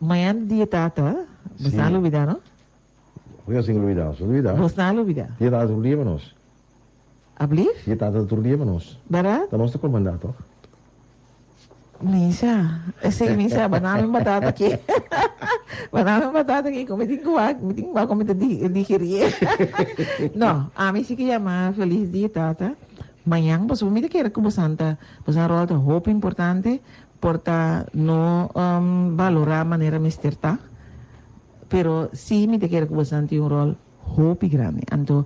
Mañana dia tata, Sí. você não olvida, não? Voy a sin olvidar, olvidar. Você não olvida. Dia tata turliemanos. Ablief? Dia tata turliemanos. Bara? Dan ons comandato. Minsa, minsa, banaming batata aqui. Banaming batata aqui, como tem que como tem digerir. Não, a mim se que chama feliz dia tata. Manhã, pues me te quero que você anta, pues a rol de hope importante, porta no valorar a maneira misterta. Pero sí me te quero que você ante um rol hope grande. Anto,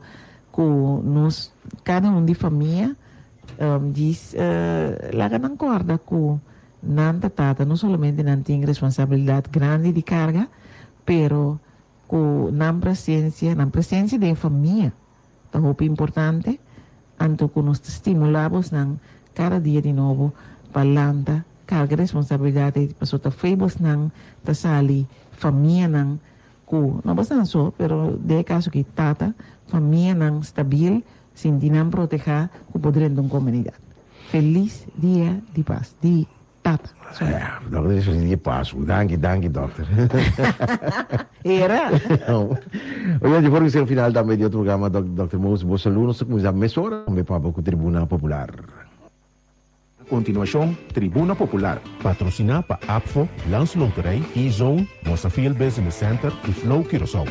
com nos, cada de família, diz, la ganan corda com nanta tata, não somente não tem responsabilidade grande de carga, pero com na presença da família, tá hope importante, anto que nos estimulamos nan cada dia de novo palanta carga responsabilidade paso ta febos nan ta sali família nan ku não basta só pero de caso que tata família nan stabil sin dinam proteger ku podrendo uma comunidade. Feliz dia de paz di tata. Dokter, isso é passo. Danke, dokter. Era. Oye, yo creo que al final también dio otro programa, Dr. Mous, vos saludos, como ya mesora, me papo con Tribuna Popular. Continuación, Tribuna Popular. Patrocina pa APFO, Landsloterij, E-Zone, Mosafil Business Center y Flow Curaçao.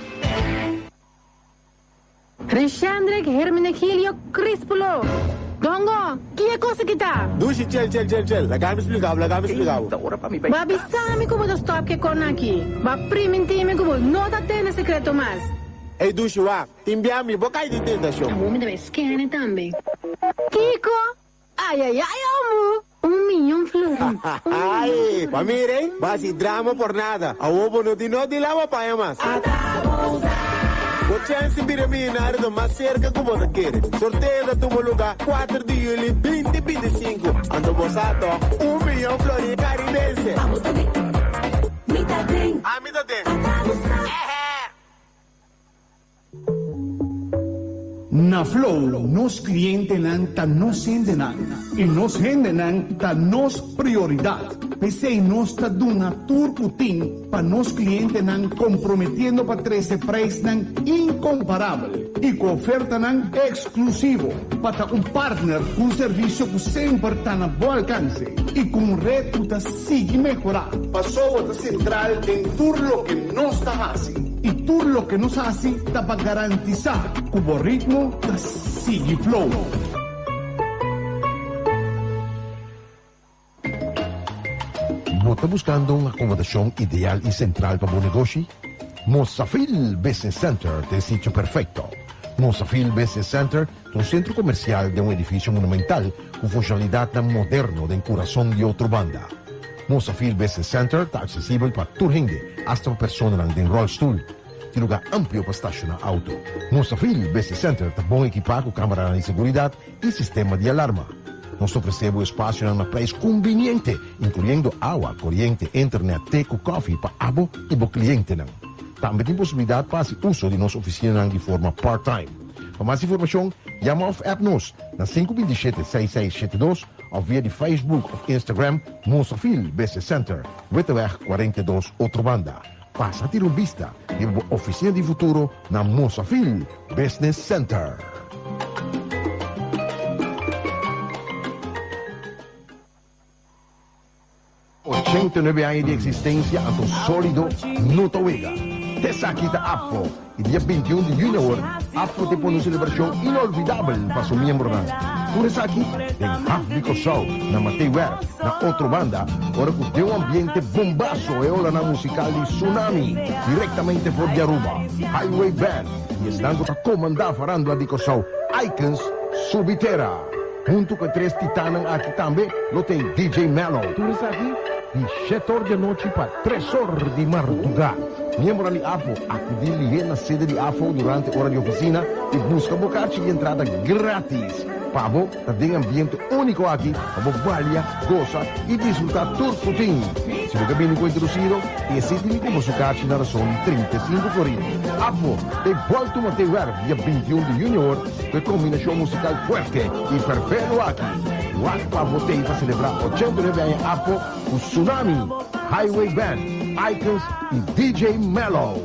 Alexandre Hermenegilio Crispulo. Dongo, que cosa kita? Dushi, chel. Lagami explicavo. Babi sami como do stop que conaki. Ba primentime como não tá tendo secreto mais. Ei, Dushi, wa, timbiami, bocai de tentação. Vamos deve scanner também. Kiko? Ai, amo. 1 milhão flores. Ai, pamire, basi drama por nada. A ovo no di lava pa yamas. O chance bira minar do mais cerca como você quer. Sorteio da tua lugar 4 de julho 2025. Ando bosato 1 milhão flores caribense. Vamos também. Me dá bem. Me dá bem. Na Flow, nos clientes ta nos sendenan e nos rendenan ta nos prioridade. Pese nos ta duna turputin pa nos clientes nan comprometiendo pa 13 preço nan incomparável e com oferta nan exclusivo para um partner com serviço que sempre está na bom alcance e com reto ta sigue melhorar. Passou a central em tudo que nos está assim. E tudo que nos hace está para garantizar que o ritmo está sigue flow. ¿No está buscando una acomodación ideal y central para tu negocio? Mosafil Business Center es el sitio perfecto. Mosafil Business Center es un centro comercial de un edificio monumental con funcionalidad tan moderno de corazón de otra banda. Mosafil Business Center está accesible para todo gente, hasta para personas en rollstool. Tiene lugar amplio para estacionar auto. Mosafil Business Center está bien equipado con cámara de seguridad y sistema de alarma. Nos ofrecemos espacio a un precio conveniente, incluyendo agua, corriente, internet, té, coffee para abo y para cliente. También tiene posibilidad para hacer uso de nuestra oficina de forma part-time. Para más información, llama of app-nos na 527-6672 of via de Facebook of Instagram Mosafil Business Center, Witteweg 42, Otrobanda. Passa a ter uma vista e a oficina de futuro na Mosafil Business Center. ...89 años de existencia ante un sólido Notoega. Tessa aqui da APFO. E dia 21 de junho, APFO te põe uma celebração inolvidável para seu membro. Por isso aqui, tem África Show, na Mateiwer, na outra banda, ora que tem um ambiente bombaço e olha na musical de Tsunami, diretamente por de Aruba, Highway Band, e estão a comandar farando a Dico Show, Icons Subitera. Junto com 3 titanos aqui também, lo tem DJ Mellow. Por isso aqui, de 7 horas da noite para 3 horas de madrugada. Membro de AFO, acudir na sede de AFO durante a hora de oficina e busca bocache de entrada grátis. Pabo, tem ambiente único aqui, para valia, goza e desfrutar tudo putinho. Se você bem introduzido, existe como bocache na razão de 35 coritos. AFO, te volta a ter dia 21 de junho, com combinação musical forte e perfeito aqui. O AFO para celebrar 89 anos AFO, o Tsunami Highway Band. Icons y DJ Mellow.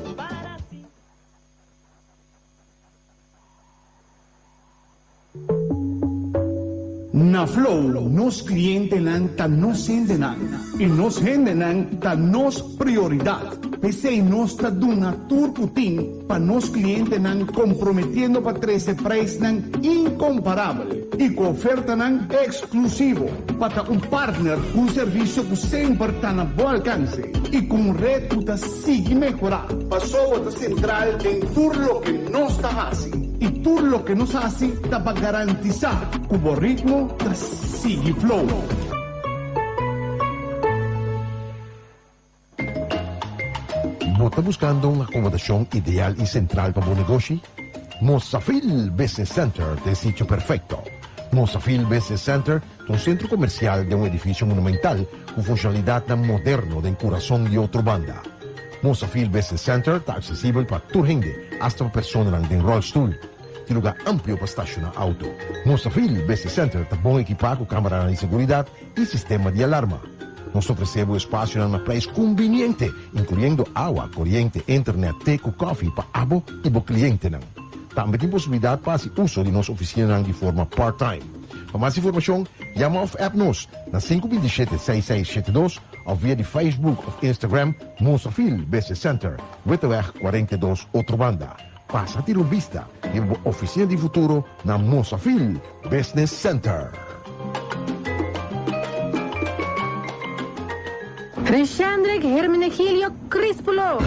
Na Flow, nos cliente nan ta nos hendenan. E nos hendenan ta nos prioridad. Pese nos ta duna turputin pa nos cliente nan comprometiendo pa 13 preço nan incomparable. E com oferta nan exclusivo. Para um partner com serviço que sempre está na bom alcance. E com reto ta sigue melhorar. Passou a central em tudo lo que nos ta assim. E tudo lo que nos hace está para garantizar que o ritmo está sigue flow. ¿No está buscando una acomodación ideal y central para un negocio? Mozafil Business Center es el sitio perfecto. Mozafil Business Center es un centro comercial de un edificio monumental con funcionalidad tan moderno de corazón de otra banda. Mozafil Business Center está accesible para toda gente, hasta para personas en rollstool. Tiene lugar amplio para estacionar auto. Mozafil Business Center está bien equipado con cámaras de seguridad y sistema de alarma. Nos ofrecemos espacio a un precio conveniente, incluyendo agua, corriente, internet, té, coffee para abo y para cliente. También tiene posibilidad para hacer uso de nuestra oficina de forma part-time. Para más información, llama o app-nos na 527-6672 o via de Facebook o Instagram Mozafil Business Center, Witteweg 42, outra banda. Passa a ter uma vista e a oficina de futuro na Mozafil Business Center. Crescendrek Hermenegilio Crispulo.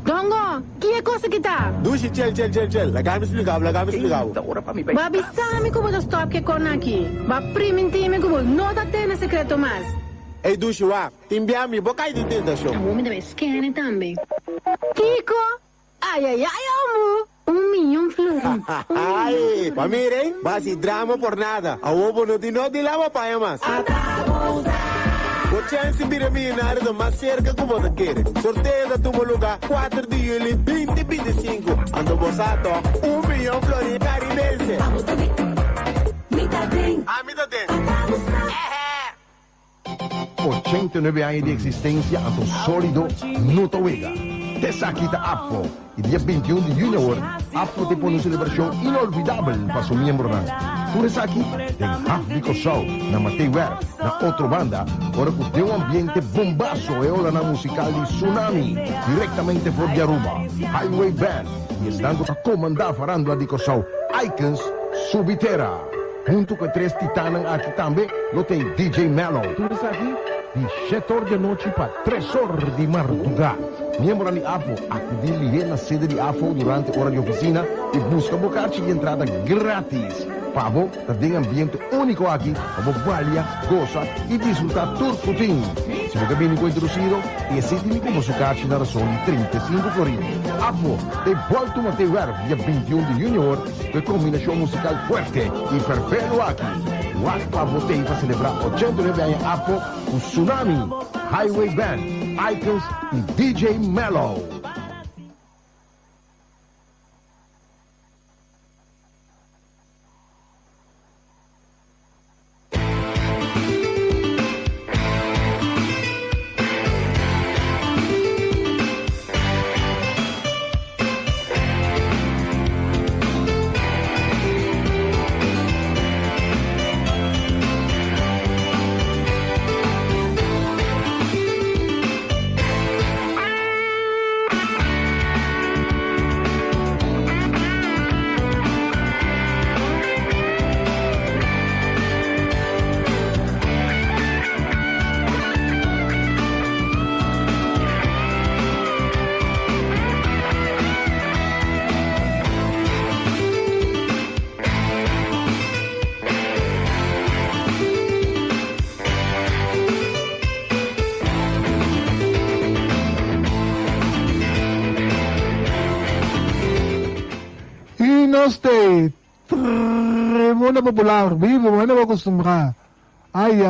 Dongo, que coisa que tá? Dushi, chel. Lagami explicav. Babi, sabe como eu stop que con aqui. Ba primin time como não tá tendo secreto mais. Ei, Dushi, wa, timbiami, bocai de tentação. O homem deve scanner também. Kiko, ai, amo. Milhão flores. Ai, pamirem, basi drama por nada. A ovo no di lava paia mas. O chance bira minar do mais cerca como você quer. Sorteio da tua lugar 4 de julho 2025. Ando bosato 1 milhão flores caribense. Mitad tem. 89 años de existencia ante un sólido Notoega. Tesakita AFO. Y día 21 de junio, AFO te pone una celebración inolvidable para su miembro. Por eso aquí, en África Show, na Mateiwer, na otra banda, ahora que de un ambiente bombazo e ola na musical de Tsunami, directamente por de Aruba, Highway Band, y estando a comandar farando a Dico Show, Icons Subitera. Junto con 3 titanes aquí también, lo tem DJ Mellow. Tú eres aquí, de 7 horas de noche para 3 horas de madrugada. Miembro de AFO, acudir na sede de AFO durante hora de oficina e busca bocache de entrada grátis. Pavo, tem ambiente único aqui, para valia, goza e disfrutar todo o tempo. Se você bem introduzido, existe como su caixa na razão de 35 florins. AFO, de volta a Mateiwer, dia 21 de junho, com combinação musical forte e perfeito aqui. O AFO tem para celebrar 89 anos AFO, o Tsunami, Highway Band, Icons e DJ Mellow. State, Tremona Popular, vivo, bueno, me acostumbrar. Ay,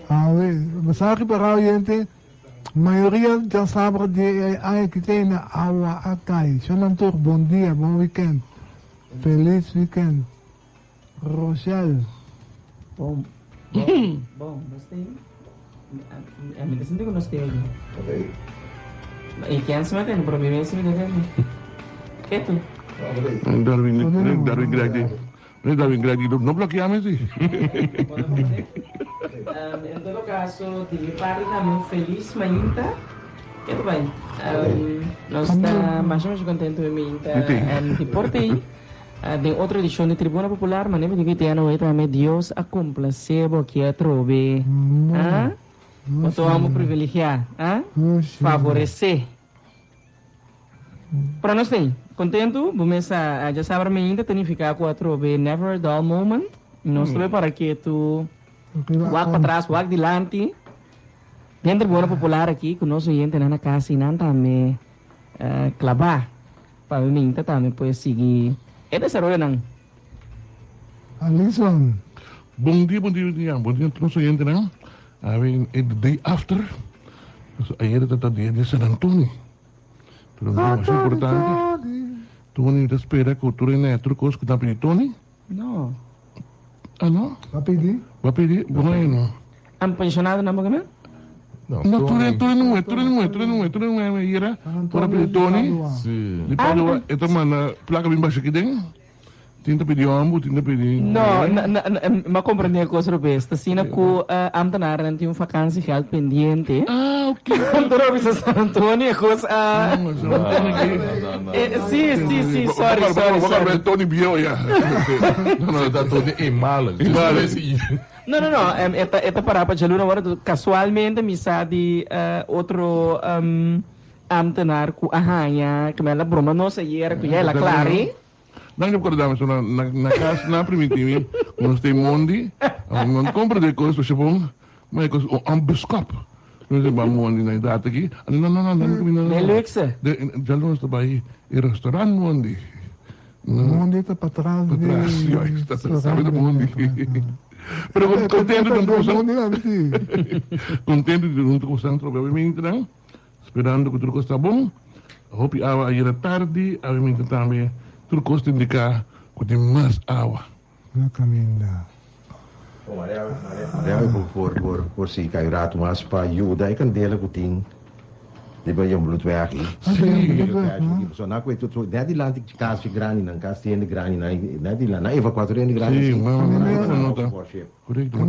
A ver, mensaje para oyente, mayoría ya sabe de ay que tiene agua acá. Sonantor, buen día, buen weekend. Feliz weekend. Rochelle. Bom, gostei. A minha decisão que eu gostei. Okay. E quem se mantém no problema é esse vídeo dele. Que tu? Darwin Greg, não bloqueamos isso. Em todo caso, de parte também feliz, mainta. Que tu bem? Nós estamos bastante contentos com mainta. De porte de outra edição de Tribuna Popular, mas nem me digo que ano também Deus a complacer porque a trove. Então vamos privilegiar, favorecer. Para nós tem, contento, vamos já saber ainda tem que ficar com a trove never a dull moment. Nós também para que tu walk para trás, walk dilante. Dentro da Tribuna Popular aqui, com o nosso gente na casa e não também clavar para mim também pode seguir. É desarrollo não. Alison. Bom dia, nosso gente não. The day after, ayer era dia de San Antonio. Pero lo más importante, tú ni te espera que tú eres trucos que te pide Tony. No. Ah, no? Va a pedir? Va a pedir, bueno. ¿Han pensionado nada más? No, tú eres nuevo, y era para pedir Tony. Sí. Y para esta mana, placa bien baja que tengo. Tinta pediu ambo, tinta pediu... No, ma compreendi a cosa robesta. Sina ku ambtenaar en een vakantie geld pendiente. Ah, ok. Pero bisa San Antonio, cosa... Sí, sorry. Vou ver Tony Bio, ja. Não, tá Tony em mala. No, esta para Jaluna agora casualmente me sabe outro ambtenaar ku ahanya, que me la broma no se era que ya la clare. Dan je acordamos na casa na primitiva, nós tem mondi, não compra de coisas para bom, mas coisas ambescap. Nós vamos mondi na data aqui. Não. É luxe. Já não está aí, é restaurante mondi. Mondi está para trás. Para trás, está sabe do mondi. Pero contente de não gostar provavelmente não. Esperando que tudo está bom. Hope ayer tarde, obviamente também tudo custa indicar que tem mais água. Na caminha. Maria, por si kay rato mas pa ajuda, kan dela ko ting. Di ba yung blutwerk? So na ko ito dati lang ti kasi grani ng kasi ni grani na dati lang na evacuator ni grani. Sì, ma corretto,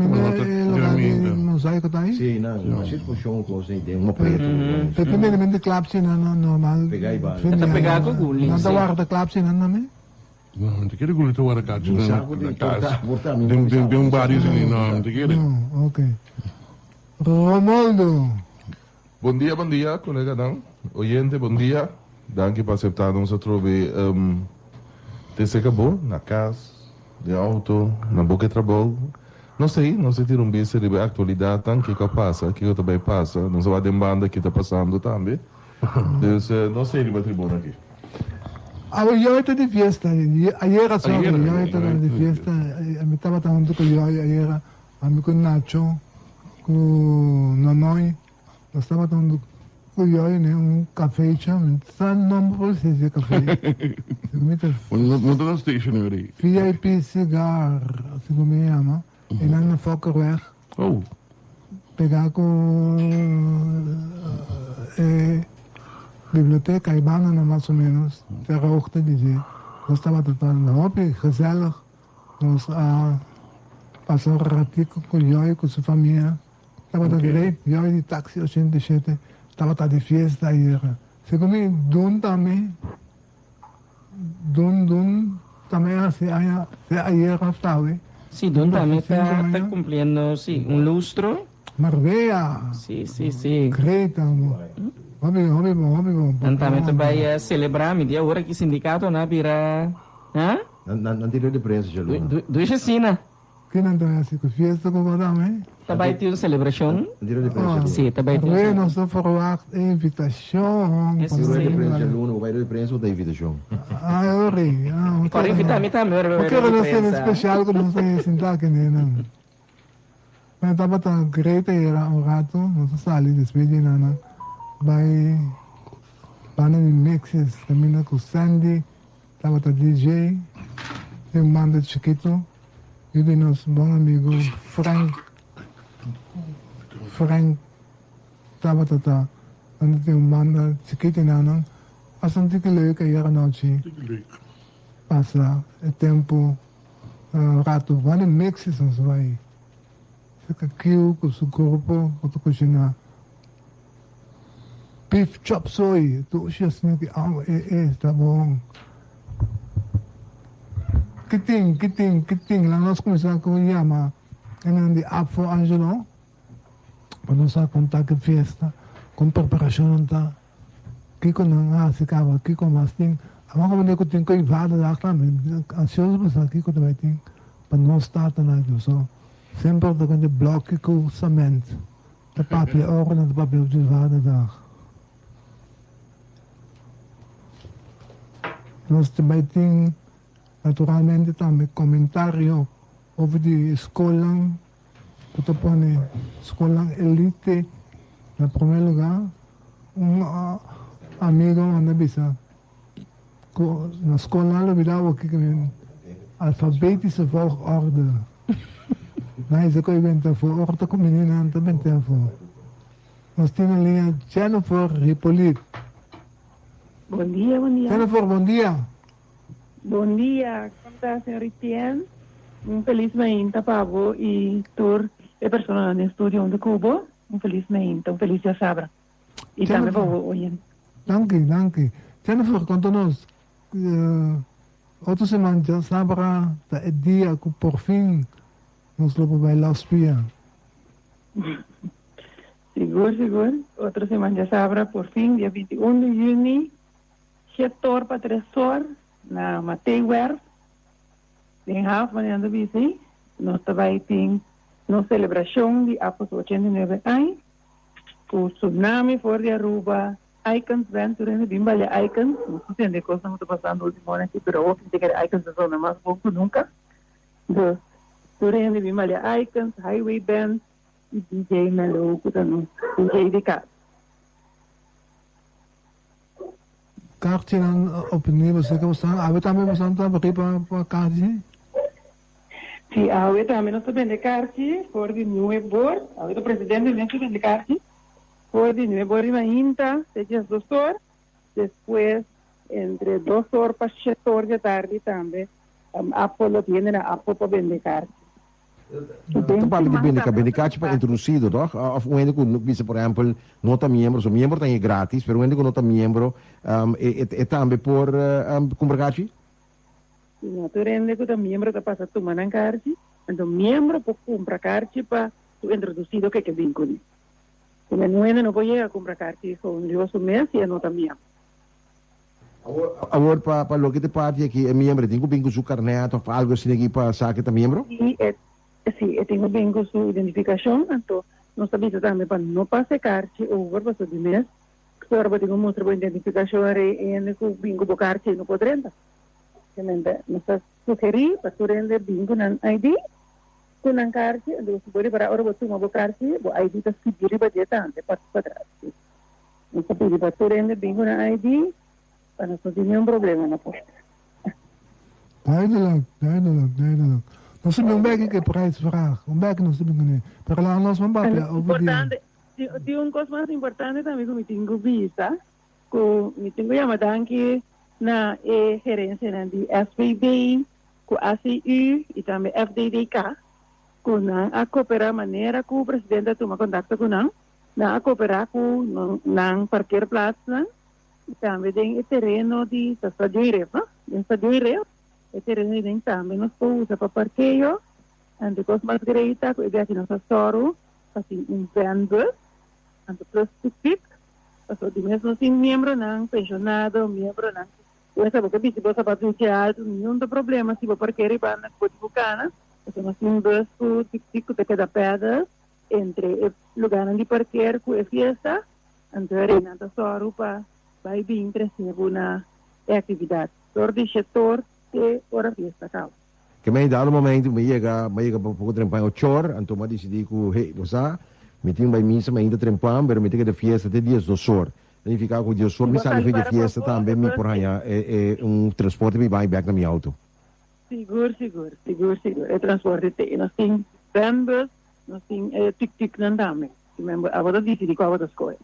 mosaico tayo? Sì, na, sit po siyong close na ideng mapreto. Pero naman di club sin normal. Pegay ba? Pegay ko guli. Natawar da club sin namin? No, não te quero que tu vá cá, na casa. Tem vários ali, não te quero. Ok. Romualdo. Bom dia, colega Dan. Oyente, bom dia. Danke por aceitar nos trove. Te acabou na casa, de auto, na boca de trabalho. Não sei ter um bicho de atualidade, que passa, que também passa. Não sei a demanda que está passando também. Então, não sei de tribuna aqui. Eu estou de fiesta. Ayer só eu estou de fiesta. Eu estava falando com eu ayer, amigo Nacho, com Nonoy. Nós estávamos tomando cuioi, né? Café, chama. Não pode ser café. Não está na station ali. VIP cigar, assim como me chama. E lá na Fockerweg. Oh. Pegar com biblioteca e banana, mais ou menos. Terra ochtend dizer. Nós estávamos tratando hobby, gezellig. Nós passamos um ratico com o com sua família. Estava direito, eu de táxi 87, estava de fiesta aí. Segundo me, Dun também assim, aí estava. Sim, Dun também está cumprindo, sim, lustro. Marbella. Sim. Creta, Óbvio. Também vai celebrar, me dia hora que sindicato na vira, Não tirou de prensa, já do China. Que não tem assim, que fiesta com o também. Também tem uma celebração? Sim, também tem. Eu não sou forward invitação. Tirou de prensa, Luno, vai de prensa ou da invitação? Eu ri. Para invitar-me também. Porque eu não sei especial, que não sei sentar aqui, não. Mas estava tão greta, era um rato, não sei se ali, despedi, não. Vai, banda de mixes, caminha com Sandy, estava DJ, tem um banda de Chiquito. E de nosso bom amigo Frank Frank Tabatata, en het een man, chiquita en als een dikke leuk, hier een noche. Pasa el tempo, rato, van en México, se va ahí. Se caquiu con su cuerpo, con tu cocina. Beef chop soy, tu ya se que está bon. Kiting, la nos começar com llama, en de Afro Angelo, para nos contar que fiesta, com preparação tá. Kiko não se acaba, Kiko mas tem, a mão como tem que invada lá, ansioso para saber Kiko também tem, para não estar na só. Sempre da quando bloco com cimento, de papel ouro na papel de invada da. Nós também tem naturalmente também comentário over die escola, que pone escola elite, na primeiro lugar, amigo anda bisa, na escola lo virava que alfabetische volgorde. Nee, ze kon je voor orte kom je niet aan te bent voor. Nós temos linha Jennifer Hippolyte. Bom dia, bom dia. Jennifer, bom dia. Bom dia, como está, senhor Etienne? Feliz mainta para você e toda a pessoa no estúdio de Cuba. Feliz mainta, feliz dia sabra. E também para você, oyen. Danke. Jennifer, conta-nos. Outra semana já sabra da dia que por fim nos levou para a Austria. Seguro. Outra semana já sabra por fim, dia 21 de junho, 7 horas para 3 horas. Na Mateiwerf, em half wanneer de busy, nós também tem uma celebração de após 89 anos, o tsunami for de Aruba, icons venture de Bimbalha icons, não sei se é coisa que está passando último ano aqui, pero hoje tem que icons da zona mais pouco nunca. Então, turno de Bimbalha icons, highway band, e DJ Melo, DJ de casa. Kaartje dan opnieuw, zeker bestaan. Hebben we daarmee bestaan dan begrepen voor kaartje? Sí, ahora también nos vende kaartje voor de nieuwe board. Ahora de presidente nos vende kaartje voor de nieuwe board in Inta, de 2 horas. Después, entre 2 horas para 7 horas de tarde también, Apple tiene a Apple para vender kaartje. Tu parla di bendicaci per introducido, no? Of uende con bisa por ejemplo nota miembro, so miembro tan gratis, pero uende con nota miembro e tambe por compracaci? No, tu rende con miembro que pasa tu manan carci, ando miembro por comprar carci para tu introducido que vinculi. Como no puede a comprar carci con yo su mes y nota miembro. Agora para lo que te parte aqui é miembro, tem que vir su carnet ou algo assim aqui para sacar tá miembro? Sí, tengo bingo su identificación, entonces no sabía también para no pase carche over paso de mes, pero tengo muestra por identificación en el bingo por carche no podré entrar. No está sugerir para tu rende bingo en ID, con un carche, entonces puede para ahora tu nuevo carche, o ID está escribir para dietante para atrás. No está pedir para tu rende bingo en ID, para no tener un problema en la puerta. Duidelijk. Dan zullen we een beetje prijsvraag. Een beetje nog zullen we niet. Pero la nos van a importante. Di un cosa más importante también que tengo visa, que tengo llamada que na gerencia de SBB, con ACU y también FDDK, con a cooperar manera que el presidente toma contacto con na a cooperar con na parquear plaza, y también en el terreno de Estadio Ireva, el terreno también nos puede usar para parqueo, and cosa más greita, que es que nos asoro, así un van-bus, and plus tuk-tuk, also die mensen zijn miembro ng pensionado, miembro ng, pues sabe que si vos patrociar, nenhum problema, si vos parquear para na Cotibucana, also nós temos bus com tuk-tuk que queda pedra, entre o lugar onde parquear com a fiesta, então Renata asoro para vai vir crescer uma atividade. Todo o setor que ora fiesta acaba. Que me dá no momento me chega para pouco trempar o chor, então me decidi que hey, você me tinha vai missa me ainda trempar, mas me tinha de fiesta de dias do sor. Significa que o dia sor me sai de fiesta também me por aí é transporte me vai back na minha auto. Seguro. É transporte te, nós tem bambus, nós tem tuk-tuk não também. member abot decidi ko abot escola.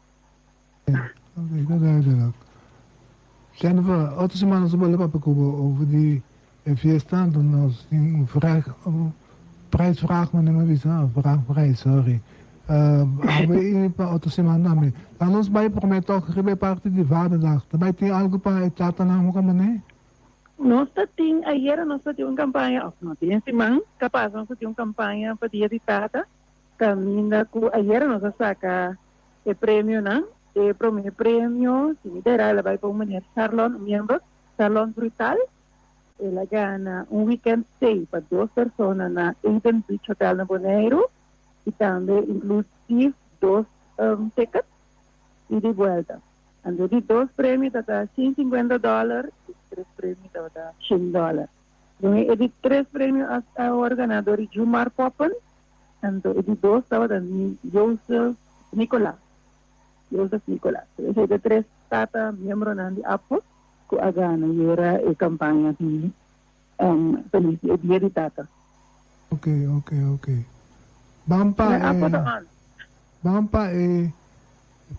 Oké, dat duidelijk. Jennifer, auto semana se boleh apa kubo over die fiesta dan als een prijsvraag maar niet meer visa, prijs, sorry. Hebben ini pa auto semana me. Dan ons bij promet ook ribe parte die vaderdag. Daarbij die algo pa etata na mo ka man Nós temos ayer nós temos uma campanha, nós temos semana capaz nós temos uma campanha para dia de tata. Caminha com ayer nós saca o prêmio não, o primeiro prêmio, se me derá ela vai para uma mulher Charlon, membro Charlon Brutal. Ela ganha weekend stay para 2 pessoas na Eden Beach Hotel na Bonaire e também inclusive 2 tickets e de volta. Ando de 2 prêmios tá $150 e 3 prêmios tá $100. Então é de 3 prêmios a organizador Jumar Poppen, ando de 2 estava da Joseph Nicolás. Esse de 3 tata membro nandi apo ko agana era e campanha de feliz dia de tata. Ok. Bampa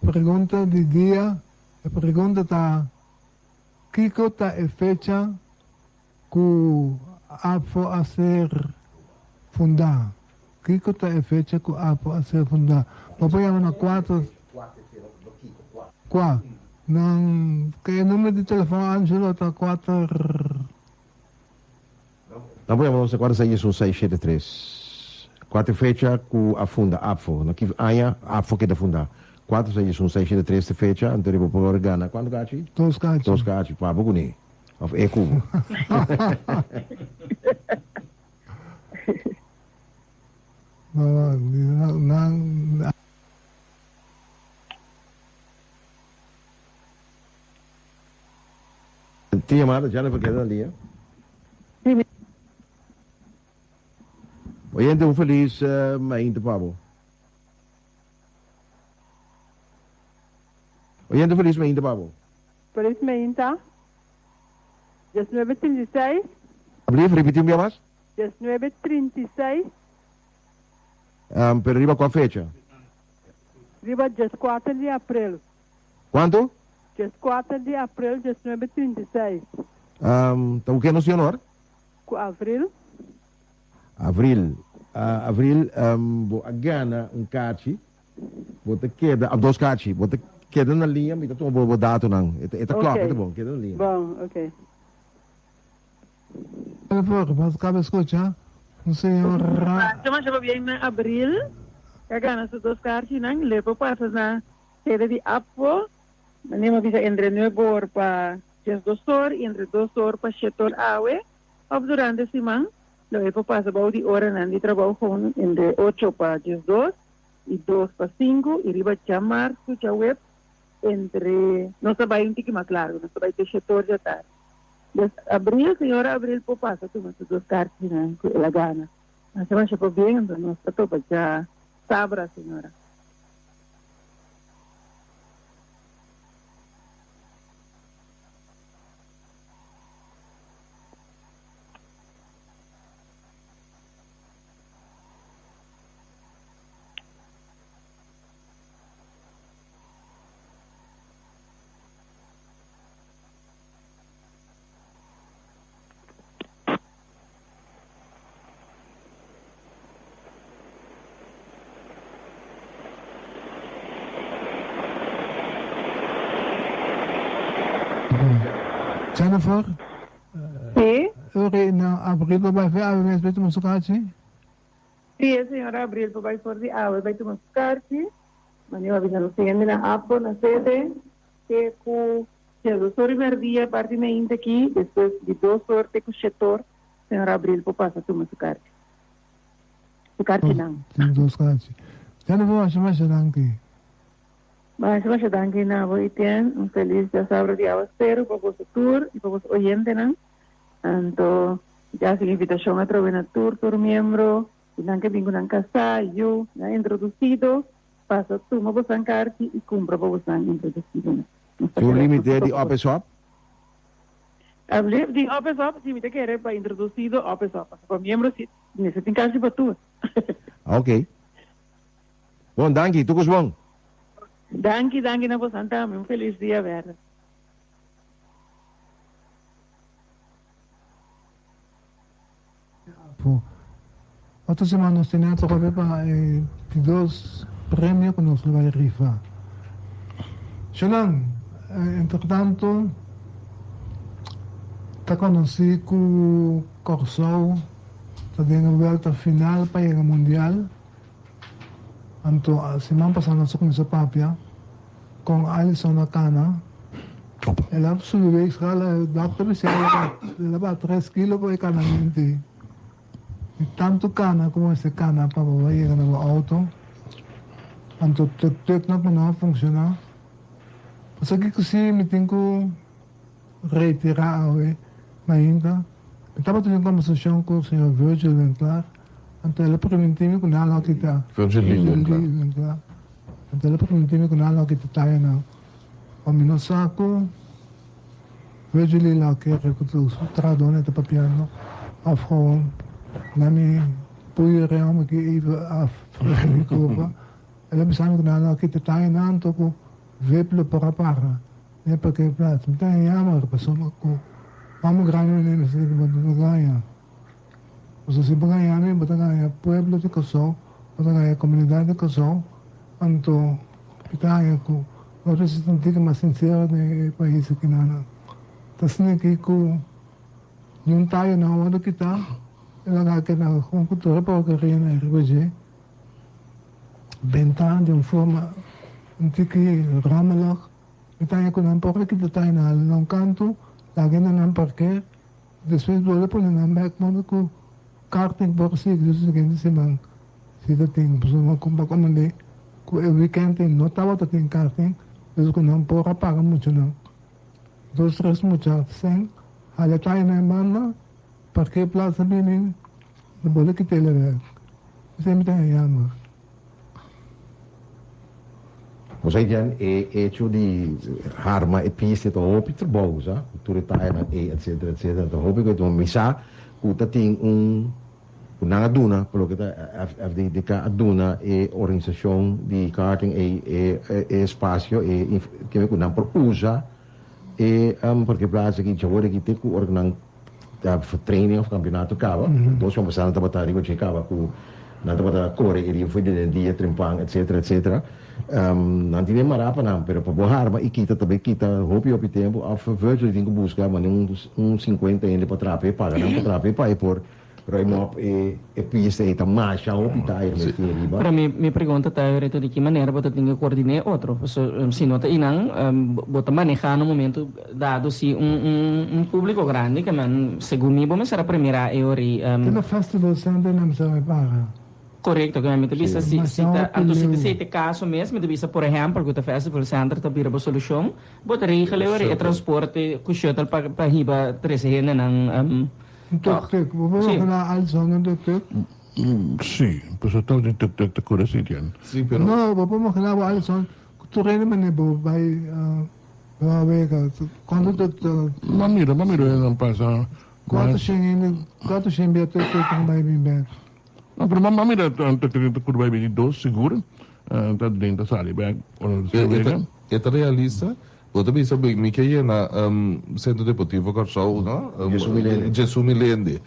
pergunta de dia, a pergunta tá Kiko tá é fecha que apo a ser fundar. Kiko tá é fecha que apo a ser fundar. Papai na 4 Não, que o número de telefone Angelo tá 4. Não podemos agora sair 673. 4 fecha com a funda AFO. Aqui aia AFO que da funda. 4 sair 673 fecha, então eu vou organa. Quando gachi? 2 gachi. 2 gachi, pa buguni. Of e cubo. Não. Tinha chamada já para quedar ali. Oyente, feliz mainta, Pablo. Oyente, feliz mainta, Pablo. Feliz mainta. 1936. Repetir um mais? 1936. Pero arriba qual fecha? Arriba 4 de abril. Quanto? 4 de abril de 1936. Então o que é no senhor? Abril. Abril, a gana cachi, bota queda, a 2 cachi, bota queda na linha, me tá tomando o dado não. É tá claro, tá bom, queda na linha. Bom, ok. Por favor, mas cabe escutar. O senhor. Mas eu vou em abril, a gana se 2 cachi não, levo para na sede de Apo. Nima bisa entre 9 horas para 2 horas e entre 2 horas para 7 horas awe. Durante a semana, eu passo about de hora de trabalho entre 8 para 2 e 2 para 5 e riba chamar a web entre não se vai um tique mais claro, não se vai ter 7 horas da tarde. Abril, senhora Abril, po passa tu mas 2 cartas ela gana. Mas eu acho que bem, não está topa já sabra, senhora. Jennifer? Sim? Em abril vai ver a vez vai tomar sucate? Sim, senhora Abril vai for de aula, vai tomar sucate. Mas eu aviso seguinte na Apo, na sede, que com o primeiro dia, parte me ainda aqui, depois de 2 horas, com o setor, senhora Abril passa tomar sucate. Sucate não. Sim, 2 cachi. Jennifer, acho mais danke. Mas eu danke na boiten, feliz de sábado de aula espero para você tour e para você oyente, não? Então, já se invitação a trabalhar na tour membro, e não que vengo na casa, eu, na introduzido, passa tuma você carta e cumpra para você introduzido. O limite é de open shop? O limite de open shop, se me te quer para introduzido, open shop. Para membro, se necessita carta para tu. Ok. Bom, danke, tukus bom. Danke na po Santa, un feliz día, ¿verdad? Otra semana nos tenía todavía para 2 premios que nos lo va a rifar. Entre tanto, te conocí con Corsou, te tengo vuelta final para llegar al mundial. Anto, semana pasada nos comenzó papia con Alison Akana. El absoluto es que la doctora se lleva 3 kilos por el canamente. Y tanto cana como ese cana para poder llegar al auto. Anto, no funciona. Pues aquí que sí me tengo retirado, ainda. Estaba teniendo conversación con el señor Virgil Winkler. Antes ele permitiu que não que está. Então ele permitiu que não que está na. O meu saco. Vejo ele lá que recrutou o tradone de papiano. Afro. Na minha puia realmente que ia a curva. Ele me sabe que não que está na antoco. Veple para. É porque prato. Então é amor passou com. Vamos ganhar nesse que ganhar. Pues si Bagayami, Batagaya, pueblo de Kosovo, Batagaya, comunidad de Kosovo, anto pitaya ko, los representantes más sinceros del país que nada. Entonces, que ko, yung tayo na wala kita, ilaga ka na kung kultura pa ka rin na RBG, benta de forma, hindi ki ramalak, pitaya ko na po kita tayo na ng kanto, lagi na ng parker, después wala po na ng back mo ko, karting por si gusto que se man si te tengo pues no compra con el weekend no estaba te tengo karting pues que no por pagar mucho no 2-3 muchas sen a la tayo na mama porque plaza viene no puede que te le vea se me está llamando O sea, ya hecho de arma e piste to hopi trabalho, já? Tudo tá aí, etc, etc. To hopi que tu misa Kuta ting una duna, pelo que a duna é organização de karting é espaço que me kunam por usa porque plaza que já vou aqui ter que organizar training of campeonato cava, então se vamos a batalha com cava com na batalha corre e foi de dia trimpang etc etc nanti nem marapa não, pero para borrar mas e kita também kita hopi tempo a Virgil tem que buscar mas um 50 ainda para trape paga não para trape para por Raimop e pista e tamasha hopi tayo para me pergunta tayo rito de que maneira você tem que coordenar outro se nota inang você manejar no momento dado se público grande que man segundo mim vamos ser a primeira eori no festival sempre não se vai pagar. Correcto, que me vista se te caso mesmo, me vista por exemplo, que o festival center tá vira a solução, botar regele o transporte com shuttle para riba 13 nang tuk-tuk, vamos falar alzão no tuk-tuk? Sì, posso togliere il tuk-tuk ancora sì, Tian. Sì, però... No, vamos falar alzão, tu reina me nebo vai quando tuk-tuk... Ma mira, non passa... Quanto scende tuk-tuk não vai vir bem? No, pero mamma mira, tanto curva de 2 seguro, tá dentro sali bag, é realista. Outra vez eu me queria na Centro Deportivo Corsou, não? Jesus Milende.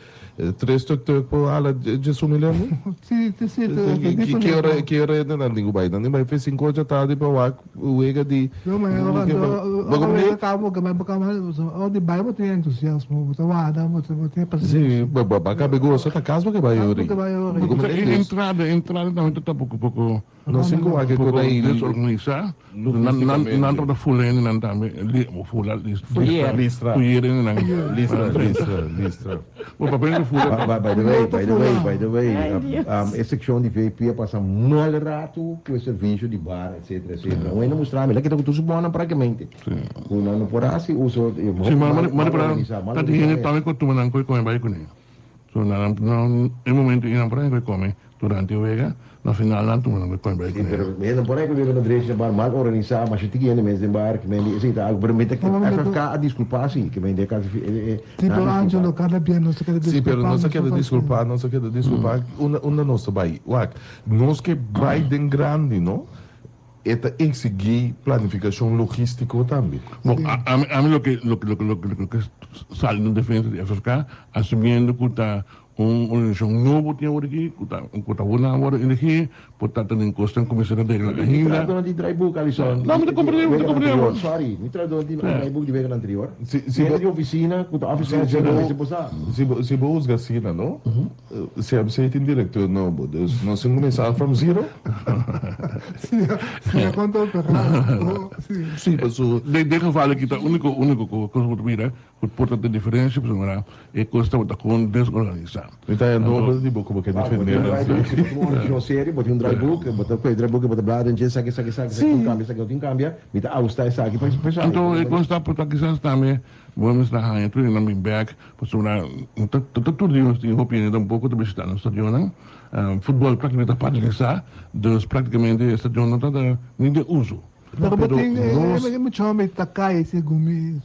3 tuk-tuk por ala Jesus Milende? Sim. Que hora é na língua vai? Não vai fazer 5 horas tarde para o ega de. Não, mas eu acabo que vai buscar mais, o de bairro tem entusiasmo, você vai dar, você tem paciência. Sim, acaba gosto da casa que vai ori. Entrada também tá pouco. Não sei como é que quando aí desorganizar, não tá full ainda não tá, full listra. O papel By the way, a seção de VIP passa mal rato com o serviço de bar, etc. Não é não mostrar, mas é que tudo bom praticamente. Não por assim, uso. Sim, mas para tá de gente também quando tu não coi come vai com ele. So não, no momento não para coi come. durante a Vega, na final lang tumunang may pambay Sim, pero mesmo por aí que eu não direito bar mal organizar, mas eu tinha mesmo de bar que me assim tá, permite que FFK a desculpar sim, que me dê caso Tipo, Angelo, cada dia não se quer Sim, pero desculpar. não se quer desculpar, não se quer desculpar. Uma nossa vai, nós que vai de grande, não? Esta exigir planificação logística também. Bom, a mim lo que sale na defesa de FFK, assumindo que está organização novo tinha aqui, que está uma hora aqui, portanto nem custa começar a regla ainda. Não de dry book ali só. Não, me compreendo. Sorry, me traz de dry book de vega anterior. Se de oficina, que a oficina se vos gasina, não? Se absente em diretor, não, nós vamos começar from zero. Sim, quanto operar. Sim, passou. De geval que está único coisa que mira, que porta de diferença, por exemplo, é custa com desorganizar. Então é novo de boca que defender. Uma série, bota dry book, bota dry book, bota blada, gente, sabe, cambia, me dá austa essa aqui para pessoal. Então, é consta por quizás também, vamos estar aí, tudo na minha back, por tudo isso tem opinião um pouco de visitar no estadion, futebol praticamente paralisar, dus praticamente o estadion não está nem de uso. Pero é muito homem takai esse gumi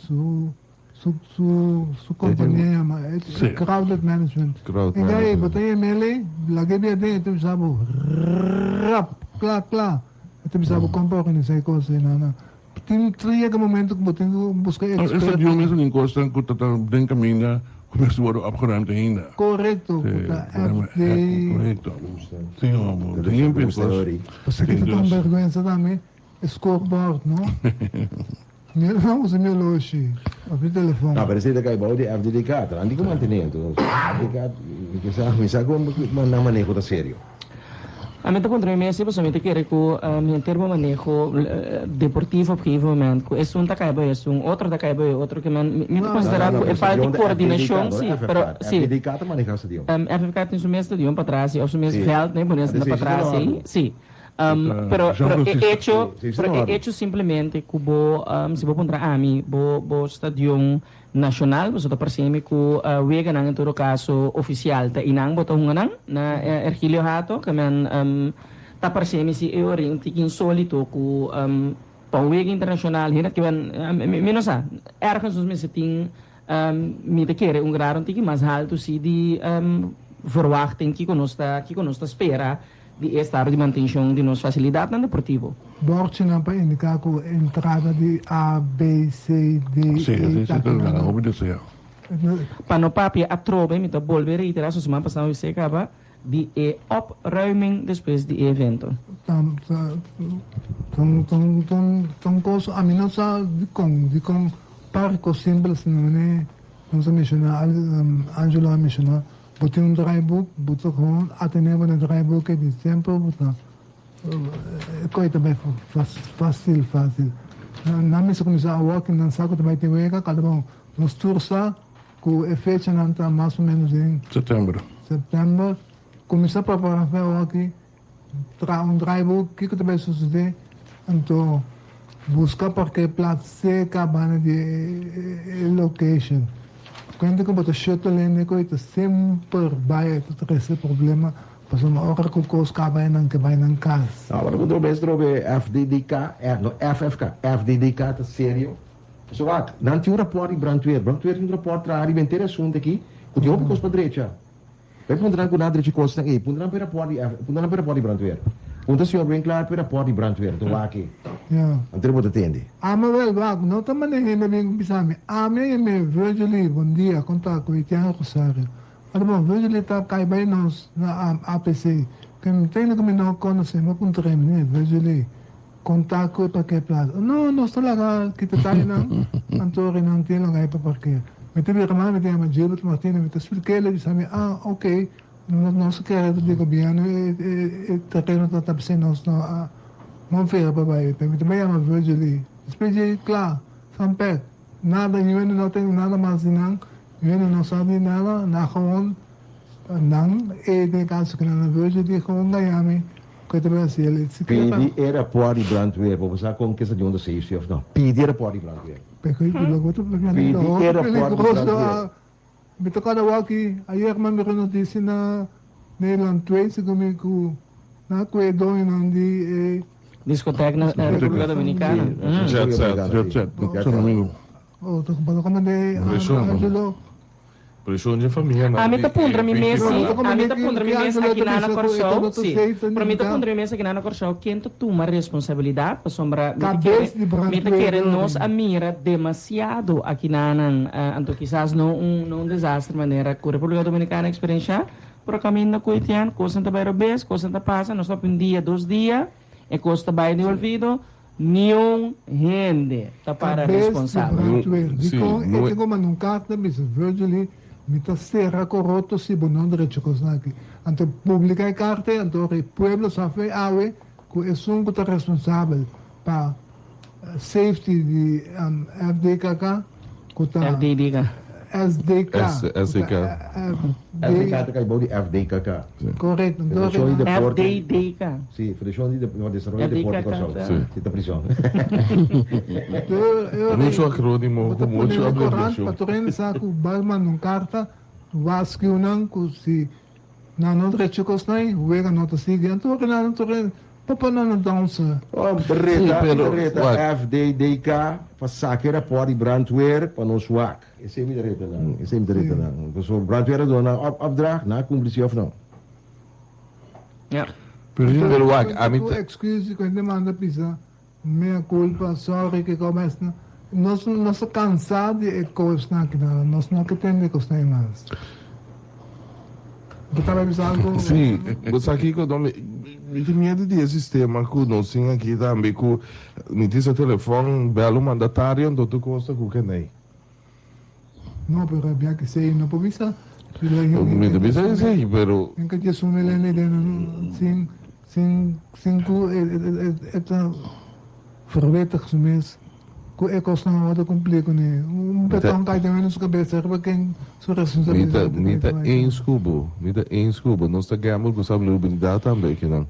su companhia é crowded management. E aí, botei ML, lagi dia dentro, sabe, rap, claro. Então, sabe, como organizar coisas, não. Tem tria que momento que botei buscar expert. Esse dia mesmo em Costa, que está bem caminho, começou a abgeruimd ainda. Correcto. Correcto. Sim, amor. Tem um pensador. Você que tem vergonha também, scoreboard, não? Não usa meu loche, o telefone. Ah, parece que vai de FDDK, não digo mantenendo. FDDK, sabe como não manejo da sério. A mim, contra mim, se você me quer que em termo manejo deportivo, porque momento, é um takai boy, é outro takai boy, outro que me considerado é falta de coordenação, sim, pero sim. FDDK tá manejando esse dia. FDDK tem o mesmo estadião para trás, o mesmo veld, né, bonito para trás, sim. Pero hecho simplesmente que se vou contra a mim, bo stadion nacional, você está percebendo que o Vega não em todo caso oficial, tá inang botou nang na Ergilio Hato, que man tá percebendo se eu ring tikin insólito que para o Vega internacional, hina que man menos ergens nos mensen ting me te querer grado tikin mais alto se de verwachting que conosco espera de estar de manutenção de nossa facilidade no deportivo. Bordje não para indicar que a entrada de A, B, C, D, E. Sim, para no papel a trobe, me volver a reiterar, se semana passada eu sei acaba de opruiming depois do evento. Então, coisa, a mim não sabe de com parco simples, não se mencionar, Angelo mencionar. Botei drybook, botou com atendemos no drybook de sempre, botou. Coisa também fácil. Na mesa começar a walking, não sabe também tem wega, cada um nos tursa, com a fecha não está mais ou menos em setembro. Começar a preparar para walking, drybook, que também sucede, então buscar porque placa seca, bana de location. Quando eu boto shuttle em coisa sempre vai ter esse problema, porque uma hora que o custo vai não casa. Agora quando eu trobe FDDK, FDDK tá sério. Só que não tem rapport de brandweer tem rapport tra ari venter assunto aqui, o dia que custa direita. Vai pondran com nada de custa aí, pondran para rapport de brandweer. Então senhor bem claro para rapport de brandweer, do aqui. Antero botar tende. Well, não tá manejando bem pisame. Me Virgil, bom dia, conta com o Tiago Rosário. Bom, Virgil tá cai bem nós na APC. Que tem que me não conhece, mas com trem, Virgil. Conta com para que plaza. Não está lá que tá não. Antoro não tem lugar para parquear. Me teve que me tem Gilberto Martins, me expliquei ele disse ok. Nós queremos de governo e terreno está pensando nós não fez para vai, mas também é uma Virgil. Especie claro, sampai nada, eu não tenho nada mais não, eu não sabe nada, na gewoon não é de caso que na Virgil de gewoon ganhar que também se ele se pedi era pode brandweer, vou usar com que essa de onda safety of não. Pedi era pode brandweer. Porque logo tu pedi era pode brandweer. Me tocou da walkie, ayer me notícia na Nederland 2 se comigo na Cuedo e não de Discoteca na República Dominicana. Jet set. oh tô como de Angelo Pressão de família. A mim tá pundra mi mesa, a mim tá pundra mi mesa aqui na Corsol, sim. Para mim tá pundra mi mesa aqui na Corsol, quem tu toma responsabilidade para sombra, me tá querendo nos a mira demasiado aqui na anto quizás não um desastre maneira que a República Dominicana experiência, por caminho na coitian, coisa tá vai robes, coisa tá passa, nós stop um dia, 2 dias, e coisa vai de olvido. Nenhum gente tá para responsável. Dico, eu tenho uma num carta, mas virtually mita serra corroto si bonon de Checoslovaquia. Anto publica a carta, anto o pueblo sabe awe que é um que responsável para safety de FDKK, SDK. FDK acabou de FDKK. Correto. FDK. Sim, Federação de Desenvolvimento de Porto Corsol. Sim, está prisão. Muito acrônimo, muito abreviação. Patrulha saco Balman num carta, Vasco não se na outra Checoslovaquia, o nota seguinte, o que não Papa não dança. Oh, berreta, FDK, para saqueira pode brandweer, para não suak. Esse é berreta não. Esse é berreta não. Porque brandweer dona opdracht, na cumprição of não. Ja. Pero wag, excuse quando manda pisa, minha culpa, sorry que começa. Nós cansados de coisas que nós não queremos coisas mais. Sim, você aqui que eu tenho medo de sistema que nós temos aqui também, que me diz o telefone, belo mandatário, então tu gosta com quem é? Não, mas é que sei, não pode ser. Me deve ser assim, pero... Em que eu sou cinco, verweten gesmeerd. É coisa não vai cumprir com ele. Betão cai também na sua cabeça, para quem sua responsabilidade. Nita em escubo, nós estamos com salubridade também, que não.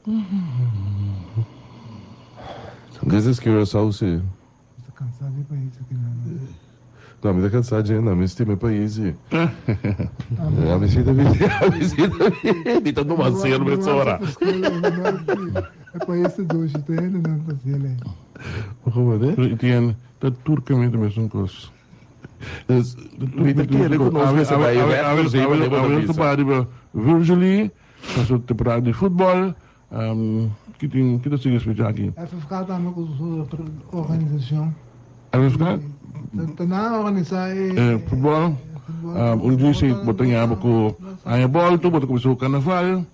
Desde que eu sou assim. Estou cansado de país aqui não. Não, me está cansado de não, me estima país. A visita, Nita não vai ser no mesora. É país de hoje, tem não está assim. Como é? Tiene da turcamente mesmo coisa. Nita quer conosco essa vai virtually, passou temporada de futebol, que tá se respeitar aqui. FFK também com a organização. FFK? Tá na organizar futebol. Dia se botando com a bola, tu bota começou o carnaval.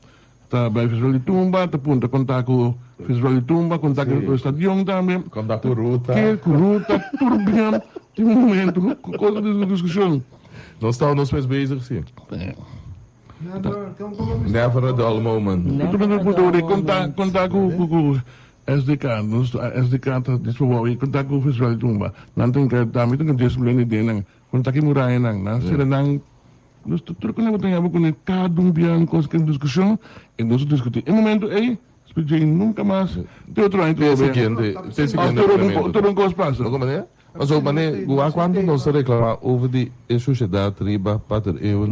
Tá vai festival de tumba, tá punta contar com festival de tumba, contar com o estadião também. Contar com ruta. Turbião, tem momento, coisa de discussão. Nós estamos nos pés beijos, sim. Never a dull moment. Contar com SDK, SDK tá disponível, contar com o festival de tumba. Não tem que também tem que disciplina de nang, contar com muralha nang, sira nang. Nós trocamos com cada bian com essa discussão e nós discutimos. Em momento aí, especialmente nunca mais tem outro ano. Todo um coisa passa. Mas o mané, quando nós reclamamos over a sociedade riba para eu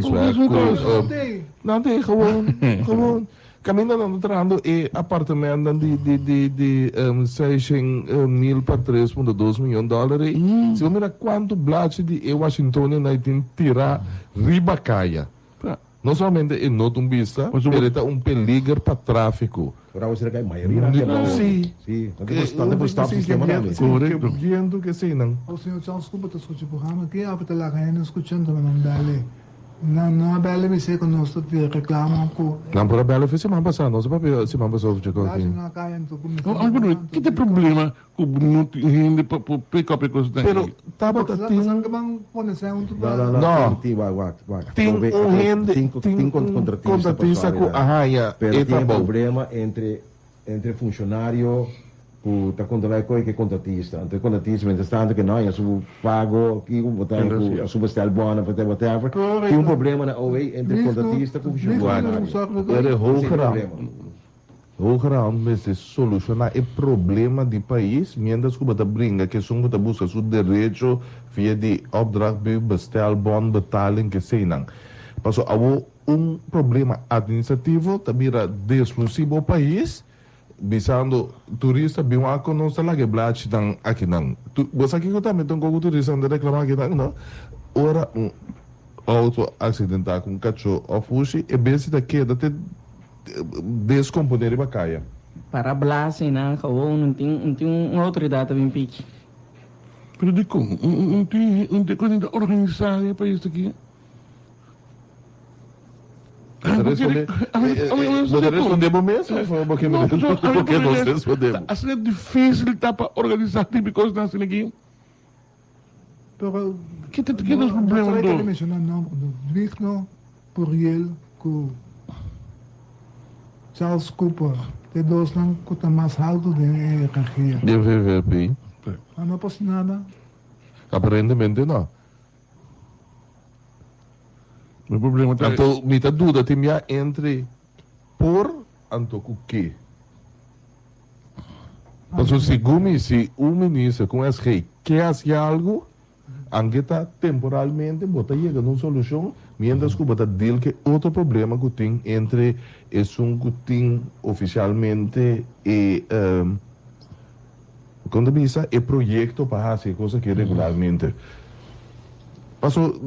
não tem gewoon. Caminhando entrando e apartamento de 600 para 3,2 milhões de dólares. Se você mira quanto blate de Washington tem tirar riba caia. Não somente em nota vista, mas ele está peligro para tráfico. Para você que a maioria não sim. Sim, depois está o sistema também. Correto. Que sim, não. O senhor Charles Cuba está escutando o programa aqui, a gente lá ganhando escutando o nome dele. Não é belo me ser conosco que reclamam com. Não por belo foi semana passada, não sabe se semana passada já aqui. Que tem problema com não rende para pick up coisas daí. Pero tava tem tem contratista com a raia. Pero tem problema entre funcionário tá controlando coisa que contratista. Então contratista, entretanto que não, eu sou pago, que eu botar com a subestel bona, whatever. Tem problema na OE entre contratista e funcionário. É hogerão, mas se solucionar o problema do país, mientras que você brinca que são que busca seu direito via de opdracht, bestel, bon, betaling, que sei não. Passo problema administrativo, também despressivo o país, visando turista, bem lá com nós lá que blate dan aqui não. Você aqui que também tem como turista anda reclamar aqui não. Ora auto acidental com cachorro ou fuxi e bem se daqui até descomponer e bacaia. Para blase na ou não tem uma autoridade bem pique. Pero di ko, hindi ko nila organisado pa isso aqui. Você respondeu mesmo? Porque não respondemos. Assim é difícil para organizar típicos na aqui. Pero, que nos problemas gostaria de do? mencionar o nome do Vicno Puriel com Charles Cooper, de dois não que está mais alto da hierarquia. De VVP. Não posso nada. Aparentemente não. O problema é então, muita dúvida tem entre por anto o quê? Então, se o ministro com esse rei quer fazer algo, aunque está temporalmente, bota chega numa solução, mientras que bota deal que outro problema que tem entre esse que tem oficialmente e quando visa é projeto para fazer coisa que regularmente. Passo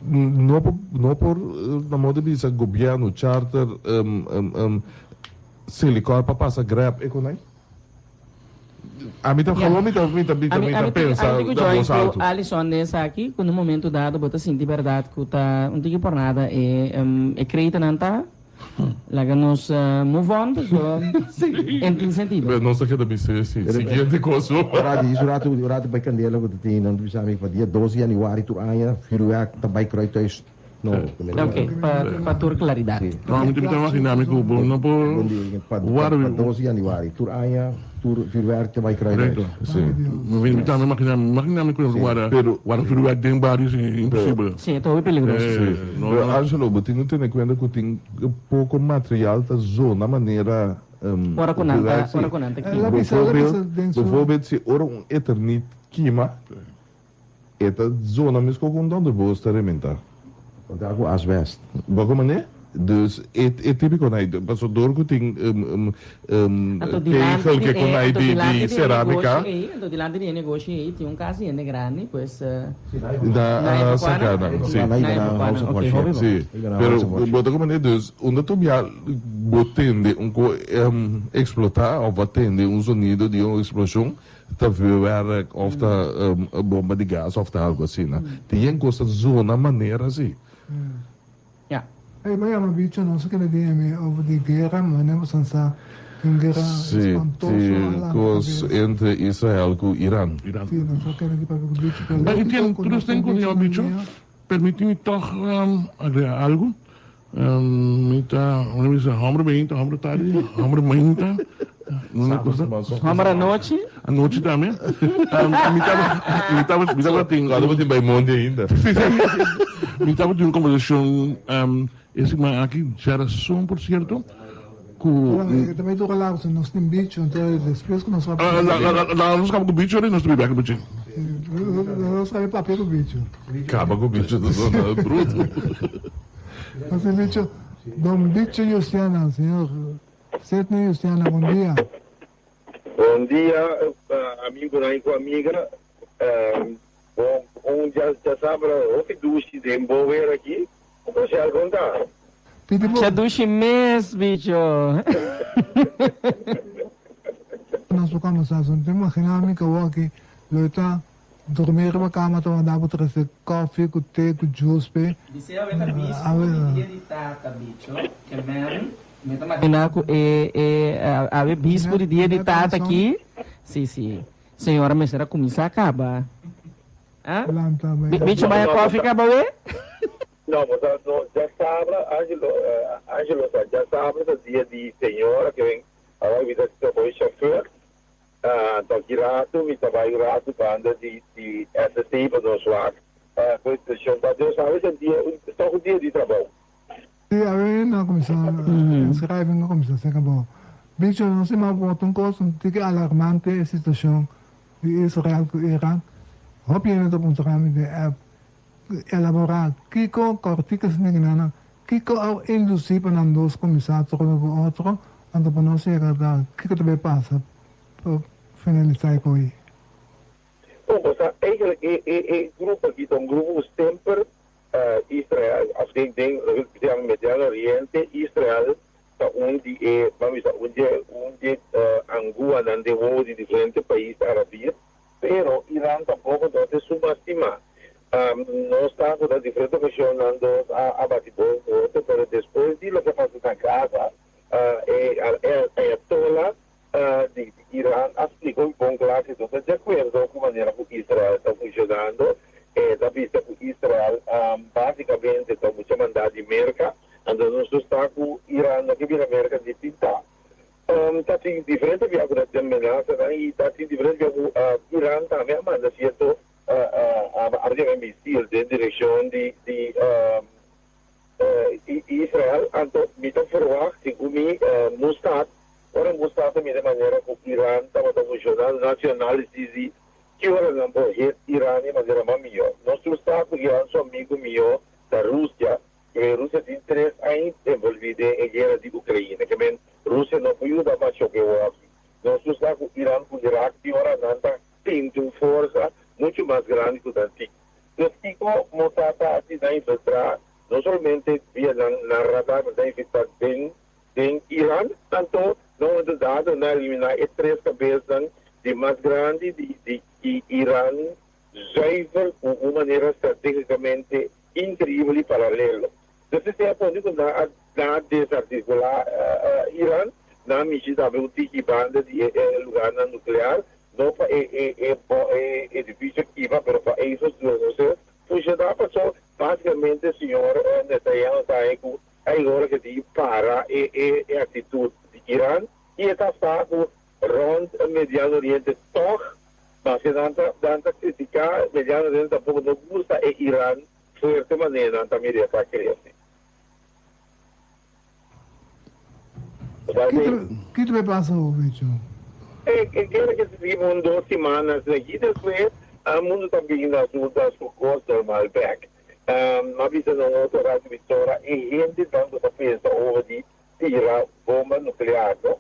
não por na moda visa governo charter silicone para passar grab econômico. A mim tá falando, me tá pensando da voz alto. Alisson nessa aqui, no momento dado, bota assim de verdade que tá não tem por nada é creita não tá. Laga nos move on, em sentido. Não sei que também se seguinte coisa. O rato vai candela que tem não bisa me para dia 12 de januari tu aya firuak também croitos no. Ok, para ter claridade. Realmente me imaginar me que não por 12 de januari tu aya tur firuak também croitos. Sim. Me imaginar me que o firuak tem vários impossível. Sim, é todo perigoso. Angelo, você não tem conta que tem pouco material da zona maneira ora con anta bijvoorbeeld se ora eternit kima eta zona mesmo com onde vou estar alimentar. Want daar als west. Welke manier? Dus é típico, né? Passou dor que tem tegel que com aí de cerâmica. Do dilante de negócio aí tem caso ainda grande, pues da sacada, sim. Sim. Pero bota como né? Dus onde tu via botende explotar ou batende sonido de uma explosão, tá ver of da bomba de gás of da algo assim, né? Tem coisa zona maneira assim. Mas eu não vi não sei que ele tinha over de guerra, mas não pensa em guerra espantosa entre Israel e Irã. Sim, não sei que ele para o bicho. Mas entendo, tudo tem com o bicho. Permite-me toch agregar algo. Mita, uma vez homem bem, homem tarde, homem mainta. Homem à noite. À noite também. Me tava tendo. Cada um tem bem monte ainda. Me tava tendo uma conversação. Esse aqui geração, por certo. Também estou falando, se nós temos bicho, então depois que nós vamos. Nós acabamos com o bicho, nós estamos bem com o bicho. Nós acabamos papel com o bicho. Acaba com o bicho da zona bruto. Mas o bicho, Dom Bicho Justiana, senhor Sidney Justiana, bom dia. Bom dia, amigo e com amiga. Bom, já sabe, o que duche de envolver aqui. Você vai contar? Já duche mesmo, bicho. Nós tocamos a assunto. Imagina que eu aqui, eu estou dormir na cama, estou andando para trazer café, com té, com juice. Disse eu era bispo de dia de tata, bicho. Que bem. Me está imaginando a bispo de dia de tata aqui. Sim. Senhora, mas será começar a acabar? Bicho, vai a café acabar, ué? Não, mas já sabe, Angelo, já sabe do dia de senhora que vem a vida de boi chauffeur. Então, que rato, me trabalho rato, banda de SST para nós lá. Pois, Deus sabe, só um dia de trabalho. Sim, a ver, na comissão, escreve na comissão, se acabou. Bicho, não sei mais, bota coisa, tem que alarmante a situação de Israel com Irã. Obviamente, vamos de elaborar Kiko, corticas, Kiko ao induzir para não dois comissários com outro, então para não chegar lá, Kiko também passa para finalizar com ele. Bom, eigenlijk een groep aqui, um grupo sempre Israel, als ik denk, met Mediano Oriente, Israel, onde Angola não deu de diferentes países árabes, pero Irã tampouco não se subestima. Nós estamos em diferentes ocasiões a batidores, pero depois de lo que passa na casa, a tola de Irã explicou em bom classe, então, de acordo com a maneira que Israel está funcionando, da vista que Israel basicamente está muito mandado de América, então nós estamos com Irã, que vira América de pintar. Está assim, diferente de algumas amenaças, e está assim, diferente de Irã também manda certo arma míssil em direção de Israel, então, me está forward, que o Mossad, ora Mossad também de maneira que Irã estava funcionando, nacionalistas que ora não pode Irã de maneira melhor. Nós estamos com Irã, um amigo meu da Rússia, que a Rússia tem interesse ainda envolvida em guerra de Ucrânia, que a Rússia não pode dar mais choque aqui. Nós estamos com Irã, com Iraque, que ora não tem uma força muito mais grande que o antigo. Então, Kiko Mossad está infiltrar, não somente via na radar, mas infiltrar em Irã, tanto não é dado na eliminar as três cabeças de mais grande de Irã zuiver de uma maneira estrategicamente incrível e paralela. Então, se é possível desarticular Irã, na medida de uma banda de lugar nuclear, não é difícil aqui, mas para isso, você funcionar, passou basicamente o senhor Netanyahu está aí com agora que tem para a atitude de Irã e está com rond Mediano Oriente toch, mas se não criticar, Mediano Oriente tampouco não gusta e Irã forte maneira também de ataque assim. Que te passa hoje? Quero que se vivam 2 semanas aqui, depois o mundo também nas outras coisas normal back. Mas isso não é outra rádio Vitória e gente tanto que pensa over de tirar bomba nuclear, não?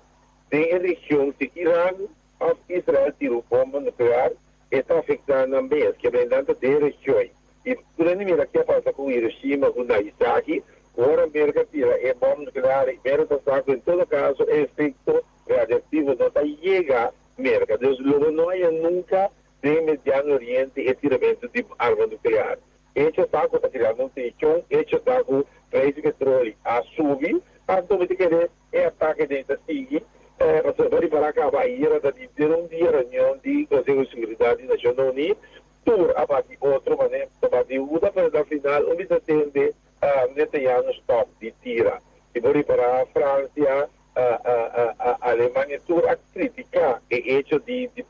Tem região que Irã ou Israel tirou bomba nuclear e está afetando a mês, que é tanto de regiões. E durante a minha que passa com Hiroshima, com Nagasaki, agora a América tira a bomba nuclear e a América está em todo caso é efeito radioativo não está chega a América. Deus logo não há nunca de Mediano Oriente atiramento de arma nuclear. Este está com a tirando um techo, este está com o preço de petróleo a subir, então vai querer ataque dentro da SIG, você vai para acabar aí, era de ter dia reunião de Conselho de Seguridade Nacional Unido, tur a bater outro maneira, a bater uma, mas no final, o mesmo tempo, Netanyahu stop de tira. E vai para a França, a Alemanha, tur a criticar o hecho de que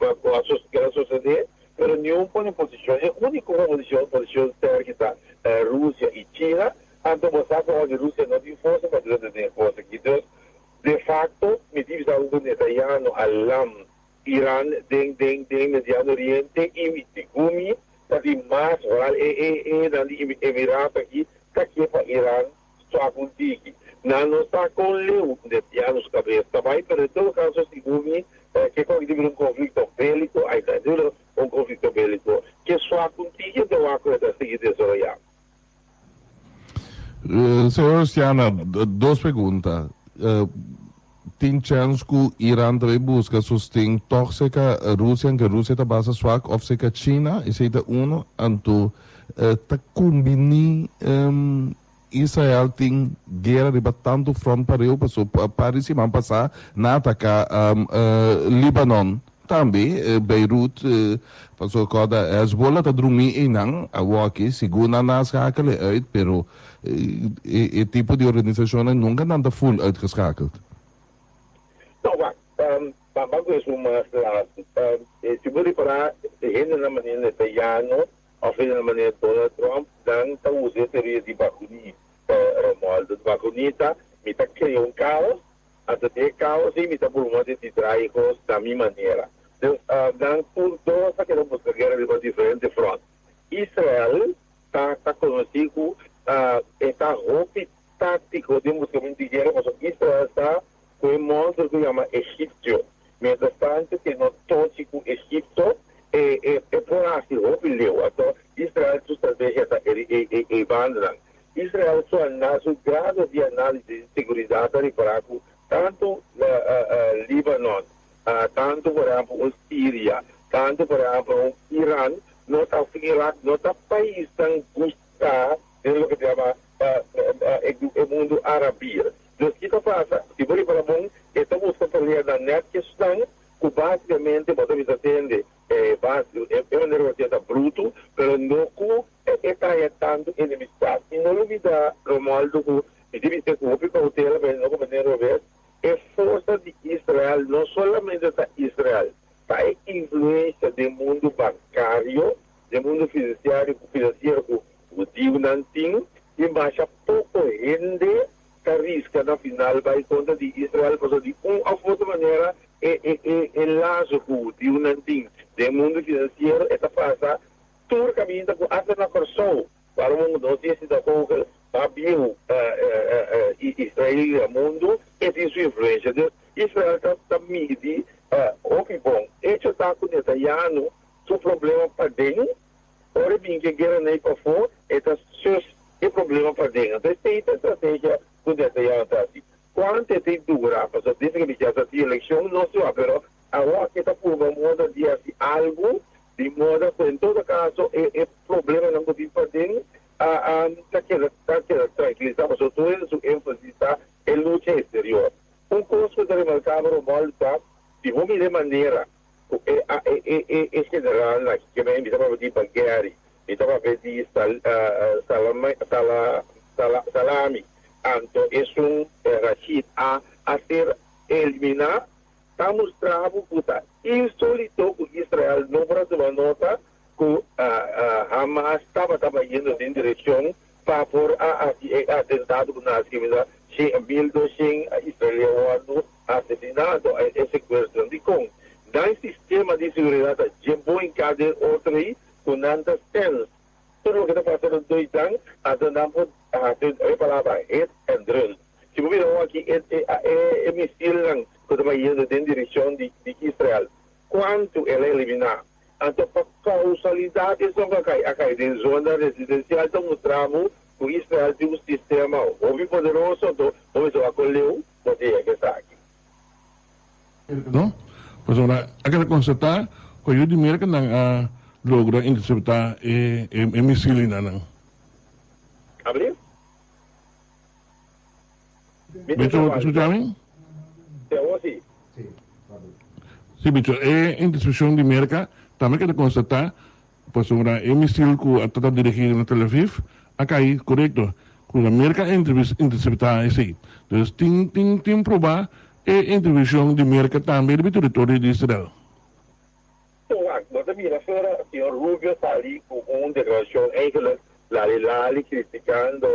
a sociedade, mas nenhum põe posição, é a única posição certa da Rússia e China, então você sabe que a Rússia não tem força, mas não tem força aqui. Então, de facto, me diz algo Netanyahu alam Irã den Mediano Oriente e me digumi tadi mais oral dan Emiratos aqui tá aqui para Irã só contigo não está com leu Netanyahu cabeça também pero em todo caso digumi que quando tiver conflito bélico aí dentro conflito bélico que só contigo de uma coisa seguir desarrollar. Senhor Stiana, 2 perguntas. Tem chance que o Irã também busca sustento tóxico a Rússia, que a Rússia está bastante swak, ou seja, a China, e seja então, está combinando Israel tem guerra de tanto front para eu, para semana passada, na atacar Líbano. Também, Beirut, passou a Hezbollah está dormindo e não, aqui, segundo a nascakele uit, pero e tipo de organização nunca nada full uitgeschakeld. Não, bago isso mas se você para gente na maneira Netanyahu ou na maneira Donald Trump dan tá usando teoria de Bakhmut, Romualdo de Bakhmut, me tá criando caos, até caos e me tá por uma de traicos da minha maneira. Então, dan por toda essa questão de guerra de diferentes frontes. Israel tá conhecido está no toque com Egipto por assim opinião então Israel sua estratégia é bandran Israel só análise grado de análise de segurança para tanto Líbano tanto por exemplo o Síria tanto por exemplo o Irã não está não está país tão buscar o que chama o mundo árabe. Então, o que passa? Se você para bom, estamos falando da net questão que basicamente podemos atender uma negociação bruto, mas não está tanto enemistade. E não olvidar, Romualdo, que deve ser com o cautela, mas não como vez, é força de Israel, não somente da Israel, está a influência do mundo bancário, do mundo financeiro, o Diunantin, e baixa pouco rende que risca na final vai conta de Israel porque de uma outra maneira é laço com o Diunantin do mundo financeiro essa passa todo caminho com até na corção para o mundo notícia da Google abriu Israel o mundo e tem sua influência Israel está midi ok bom isso está com Netanyahu seu problema para dentro ora bem que guerra nem para fora está é problema para dentro. Então, tem estratégia com Netanyahu assim. Quanto tem dura, porque desde que já tem eleição, não se vai, mas agora que está por uma moda de assim, algo, de moda, em todo caso, é problema não pode ir para dentro, está querendo tranquilizar, mas todo isso ênfase está em luta exterior. Coisa que remarcável, o mal está, de uma maneira, é general, que me invita para pedir banqueiro, estava a pedir salami. Então, é Rashid a ser eliminar, está mostrado que está insólito que Israel não pode uma nota que Hamas estava indo em direção para por atentado com as criminais, 1.200 israelianos assassinados, essa questão de com. No sistema de segurança, já vou encadear outro aí, com tantas cenas. Tudo o que está passando 2 anos, até não pode a palavra hit and run. Se você ver aqui, é missile que está indo em direção de Israel. Quanto ela eliminar? Então, para causalidade, só vai cair de zona residencial, então mostramos que Israel tem um sistema muito poderoso, então, vamos acolher o que está aqui. Não? Pois agora, aquela constatar, que eu diria que não logra interceptar e missile não. Abriu? Bicho, escutami? Sim. Sim, bicho, interceptação de América, também quero constatar, pois agora, missile que está dirigido na Tel Aviv, acai, correto, que a América interceptar esse. Então, tem provar intervenção de América também no território de Israel. Então, mira, fora, o senhor Rubio está ali com uma declaração lali criticando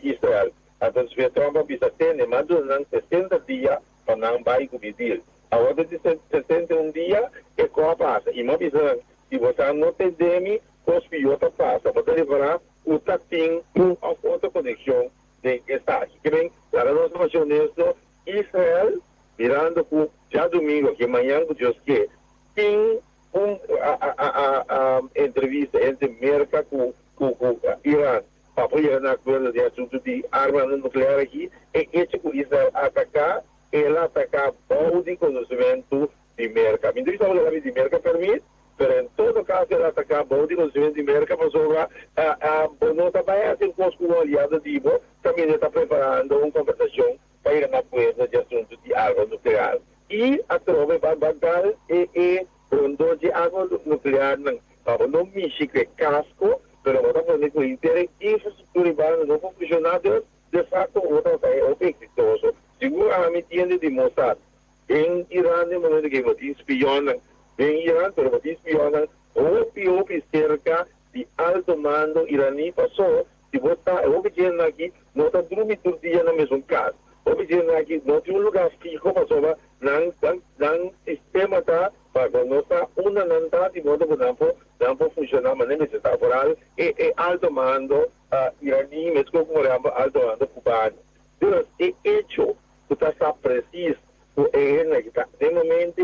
Israel. Então, se o Trump bisa tem, mas durante 60 dias, para não vai competir. Agora, de 61 dias, é como passa. E uma visão, se você não tem demi, os piores passa. Você levará o tatim com a outra conexão de Estado. Que bem, a nossa nacionalista, Israel, mirando com já domingo, que amanhã, que tem uma entrevista entre América com Irã, para apoiar na acordo de assunto de armas nucleares aqui, e esse que Israel atacar, ela atacar o de conhecimento de América. Me diz que de América permite, mas em todo caso, ela atacar o de conhecimento de América, mas sobre não está bem com um aliado de Ibo, também está preparando uma conversação para ir na acordo de assunto de armas nucleares. E a trova vai bagar rondo de água nuclear não mexe que casco, pero vamos fazer com interesse infraestrutura urbana não funcionar de fato outra é exitoso. Seguro a mim tiende de mostrar em Irã no momento que você espiona em Irã, pero você espiona o cerca de alto mando iraní passou se você está obedecendo aqui não está dormindo todo dia na mesma casa. Obedecendo aqui não tem lugar fijo passou não sistema tá para não está uma não está de modo que não pode funcionar mas nem está por algo é alto mando iraní mesmo como alto mando cubano. Então é hecho que está preciso de momento,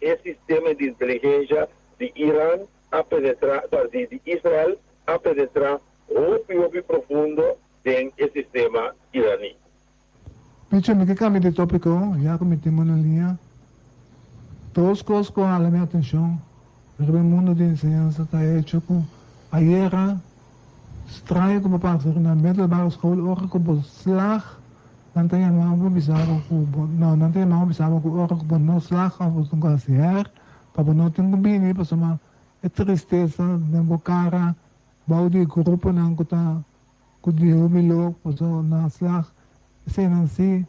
esse sistema de inteligência de Irã a penetrar, de Israel a penetrar muito profundo em esse sistema iraní. Picho, me cambio de tópico, ya que metimos na linha. Todos cosas com a minha atenção. O mundo de enseñanza está hecho com a guerra. Strijden op een naar middelbare school, ook op een slag. Dan tem je maar op bizarro, nou, dan tem je maar op bizarro, ook op een slag, of een classier, para não ter combine, para somar é tristeza, nem bocara, bau de grupo não que tá, que de humilhou, para so na slag, sem assim,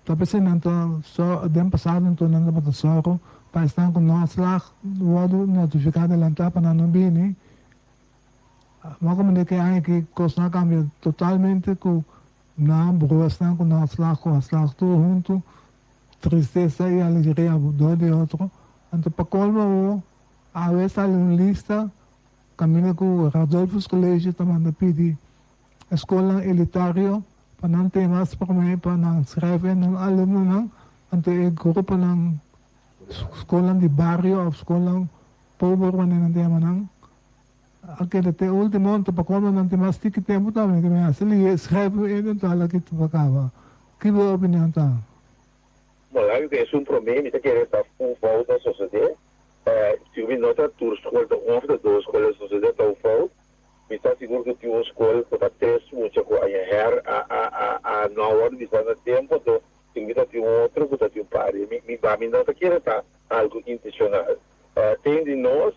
talvez não tô só, dem passado não tô não para soro, para estar com nós slag, o outro notificado lantar para não bine. Maar como que hay que cosa cambia totalmente com na broação com na slag tudo junto, tristeza e alegria do de outro. Então para colmo a vez ali uma lista caminha com o Radolfo Colégio também pedi escola elitário para não ter mais para mim para não escrever não aluno não então é grupo não escola de barrio ou escola pobre para não ter não aquele te último ano para quando não tem mais tempo também que me hace ele escreve ele então lá que tu acaba que boa opinião tá mas aí tem problema que é essa falta da sociedade se eu nota tu escola da uma das duas escolas da sociedade tá falta me está seguro que tu escola que tá teste muito com a na hora de fazer tempo do tem que ter outro que tá tem pare me nota que era algo intencional tem de nós,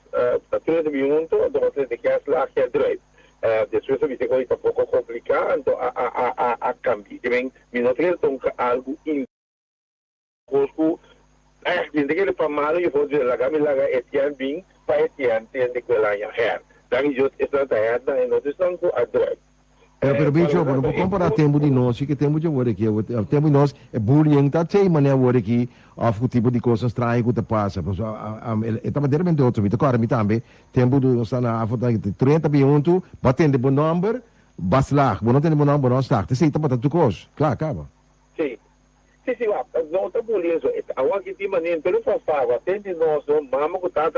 a 30 minutos, então você tem que fazer a drive. Depois você tem que um pouco complicado, então a cambiar. Também, me não tem algo incluso, tem que ele para mal, eu vou dizer, laga etian bem, para etian tem que lá em her. Daí eu estou trabalhando e nós estamos a drive. Pero bicho, não vou comparar tempo de nós, que tempo de agora aqui, o tempo de nós é bullying, tá cheio mané agora aqui, of o tipo de coisas estranhas que passa, porque estava dermente outro, me tocar me também, tempo do nós na afota 30 minutos, batendo bom número, baslag, bom não tem bom número, não está, sei tá batendo coisa, claro, acaba. Sim, não está bullying, agora que tem maneira, pelo favor, atende nós, mama que tá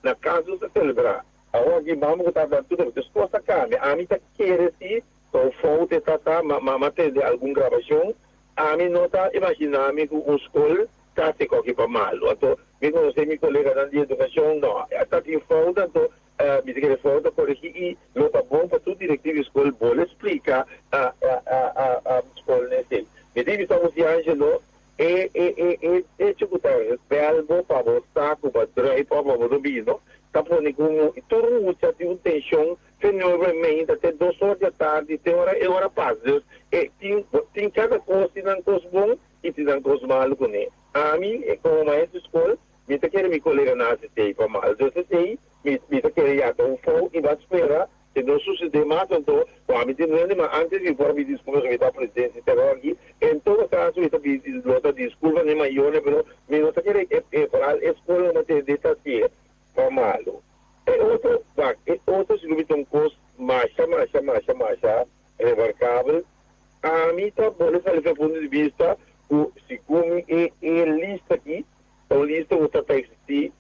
na casa do celebrar, agora que mama que tá tudo, disposta a câmera, a mim tá querer se então, foto está matendo alguma gravação, a mim não está imaginando que uma escola está se qualquer para mal. Então, me conhece meu colega da educação, não, está em foto, então, me diz que foto corrigir e não está bom para tudo diretivo escola, boa explicar a escola nesse. Me diz que estamos de Angelo, executar o verbo para mostrar que o drive para o domínio, está pondo como tudo muita tensão, fenomenalmente até 2 horas da tarde, tem hora paz. Tem cada coisa, tem coisa bom e tem coisa mal com ele. A mim, como maestro de escola, me quer meu colega na assistência para mal. Eu sei, me quer ir até um fogo e vai esperar, se não suceder mais, então, a mim tem mas antes de for me desculpa, me dá presidência aqui, em todo caso, me dá desculpa, nem maior, mas me não quer para a escola não ter detalle para mal. Outro se não custo mais remarcável. A mim está bom, do ponto de vista, se como é lista aqui, a lista que está a existir,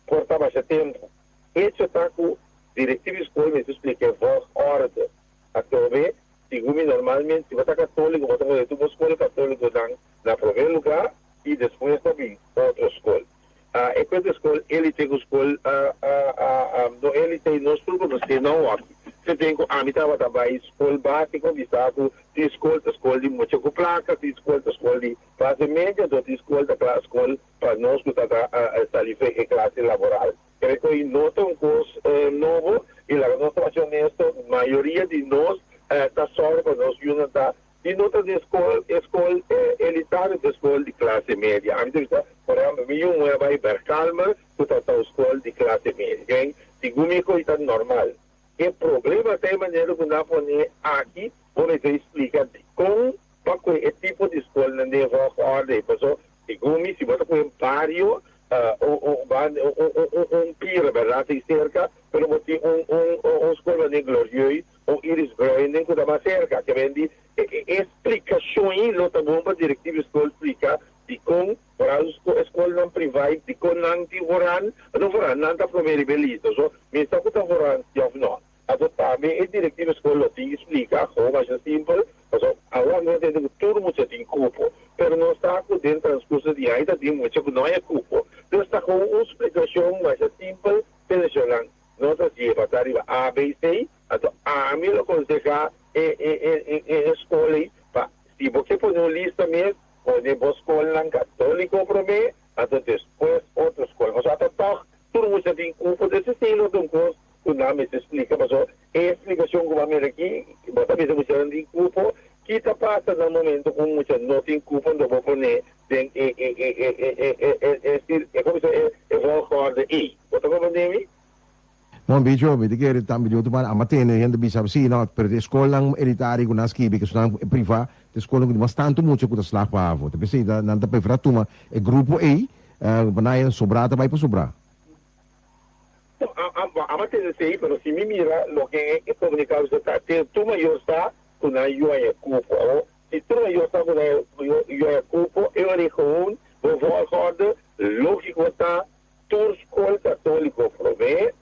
corta mais tempo. Isso está com diretivo escola, me explica, voz, ordem. Até segundo normalmente, se você é católico, você vai ter uma escola católica na primeiro lugar e depois também outra escola. E questa escola, ele tem escola, ele tem nosso grupo, não aqui. Você tem a mitad também escola básica, visado, tem escola de muita placa, tem escola de classe média, tem escola para nós que está ali em classe laboral. Creio que nota curso novo e a nossa honesta, a maioria de nós está só para nós juntar. E nota de escola elitária, de escola de classe média. A minha por exemplo, vai para calma, que está a escola de classe média. Segundo a coisa normal. O problema tem maneira que nós podemos aqui, como eu explico, com o tipo de escola não deve ordem. Segundo se você põe um barrio, pira, verdade, tem cerca, mas você uma escola nem gloriosa, Iris Brown, que dá mais cerca, que vem de explicações, não está bom para a diretiva escola explicar, escola privada de com nanti voran, não voran nanta primeiro belito, so me está com voran já não. Ato também é diretiva escola tem explica como é simples, so agora não tem tudo muito tem cupo, pero não está com dentro transcurso de ainda tem muito que não é cupo. Então está com uma explicação mais simples, pensional. Não está se para arriba A, B, C, ato a mim lo aconseja escola para se você põe uma lista mesmo, pode boa escola católico para mim, até depois outra escola. Mas até toch, tudo muito tem cupo desse estilo de um curso, o nome se explica, mas a explicação que vamos aqui, bota mesmo muito tem cupo, que está passando no momento com muito não tem cupo, não vou pôr tem como se é voltar de I. Bota como nome? Mon bicho, mi dikere tambi di utupan amatene yendo bisa sino per de escola elitari con naskibi che sono priva, de escola con bastante mucho con slag pavo. Te pensi da nanta pe fratuma e gruppo E, banaya sobrata vai per sobra. Amatene sei, però si mi mira lo che è comunicato sta te tu ma io sta con io e cupo. Se tu io sta con io e cupo e ora con volgorde logico sta tur school católico prove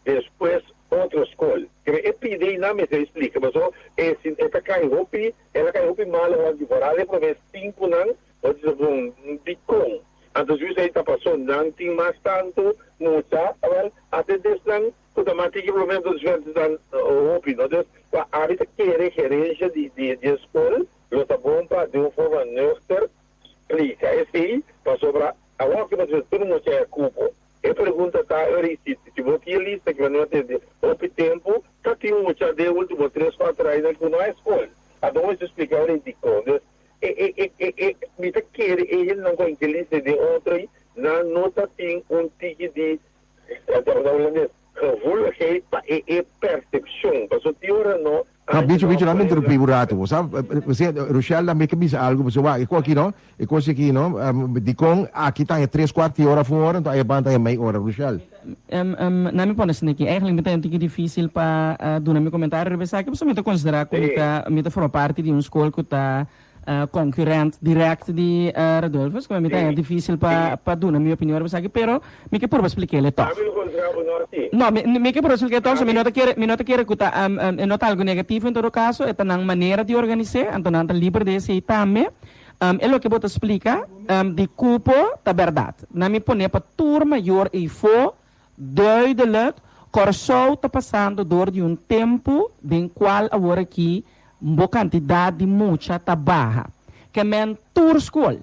depois outra escola. Que é pedir não me explica, mas é se ela cai roupa mal ou de fora, ela promete 5 anos, ou de um bicom. Então se você está passando não tem mais tanto, muita, até desde quando mais tem problema dos ventos dan roupa, não é? A área quer gerência de escola, lo tá bom para de uma forma neutra, explica, é assim, para sobrar agora que você todo mundo é culpa. E pergunta está, se você lista que não tem pouco tempo, está tem muita de último 3, 4 anos que não é escola. Então, vou explicar o que me está querendo, ele não conhece lista de outro, não está tem tique de, é percepção, mas o teoria não. Bicho, não me interrompi burato, sabe? Você, Rochelle, também que bisa algo, você vai, aqui não, e coisa aqui não, de com, aqui está 3/4 hora fora, então aí banda é meia hora, Rochelle. Na minha ponto aqui, eigenlijk é muito difícil para do meu comentário, porque que você me considerar como me forma parte de escola que está concorrente direto de Rodolfo, como é difícil para dar na minha opinião, pero me que por explicar ele todo. No, me que por explicar todo, me nota que está nota algo negativo em todo caso, é na maneira de organizar, então não livre de esse também. É o que eu explicar de cupo da verdade. Na minha opinião, para turma maior e for duidelijk, Corsou está passando dor de um tempo em qual agora aqui uma quantidade de muita tá barra. Que é tour school.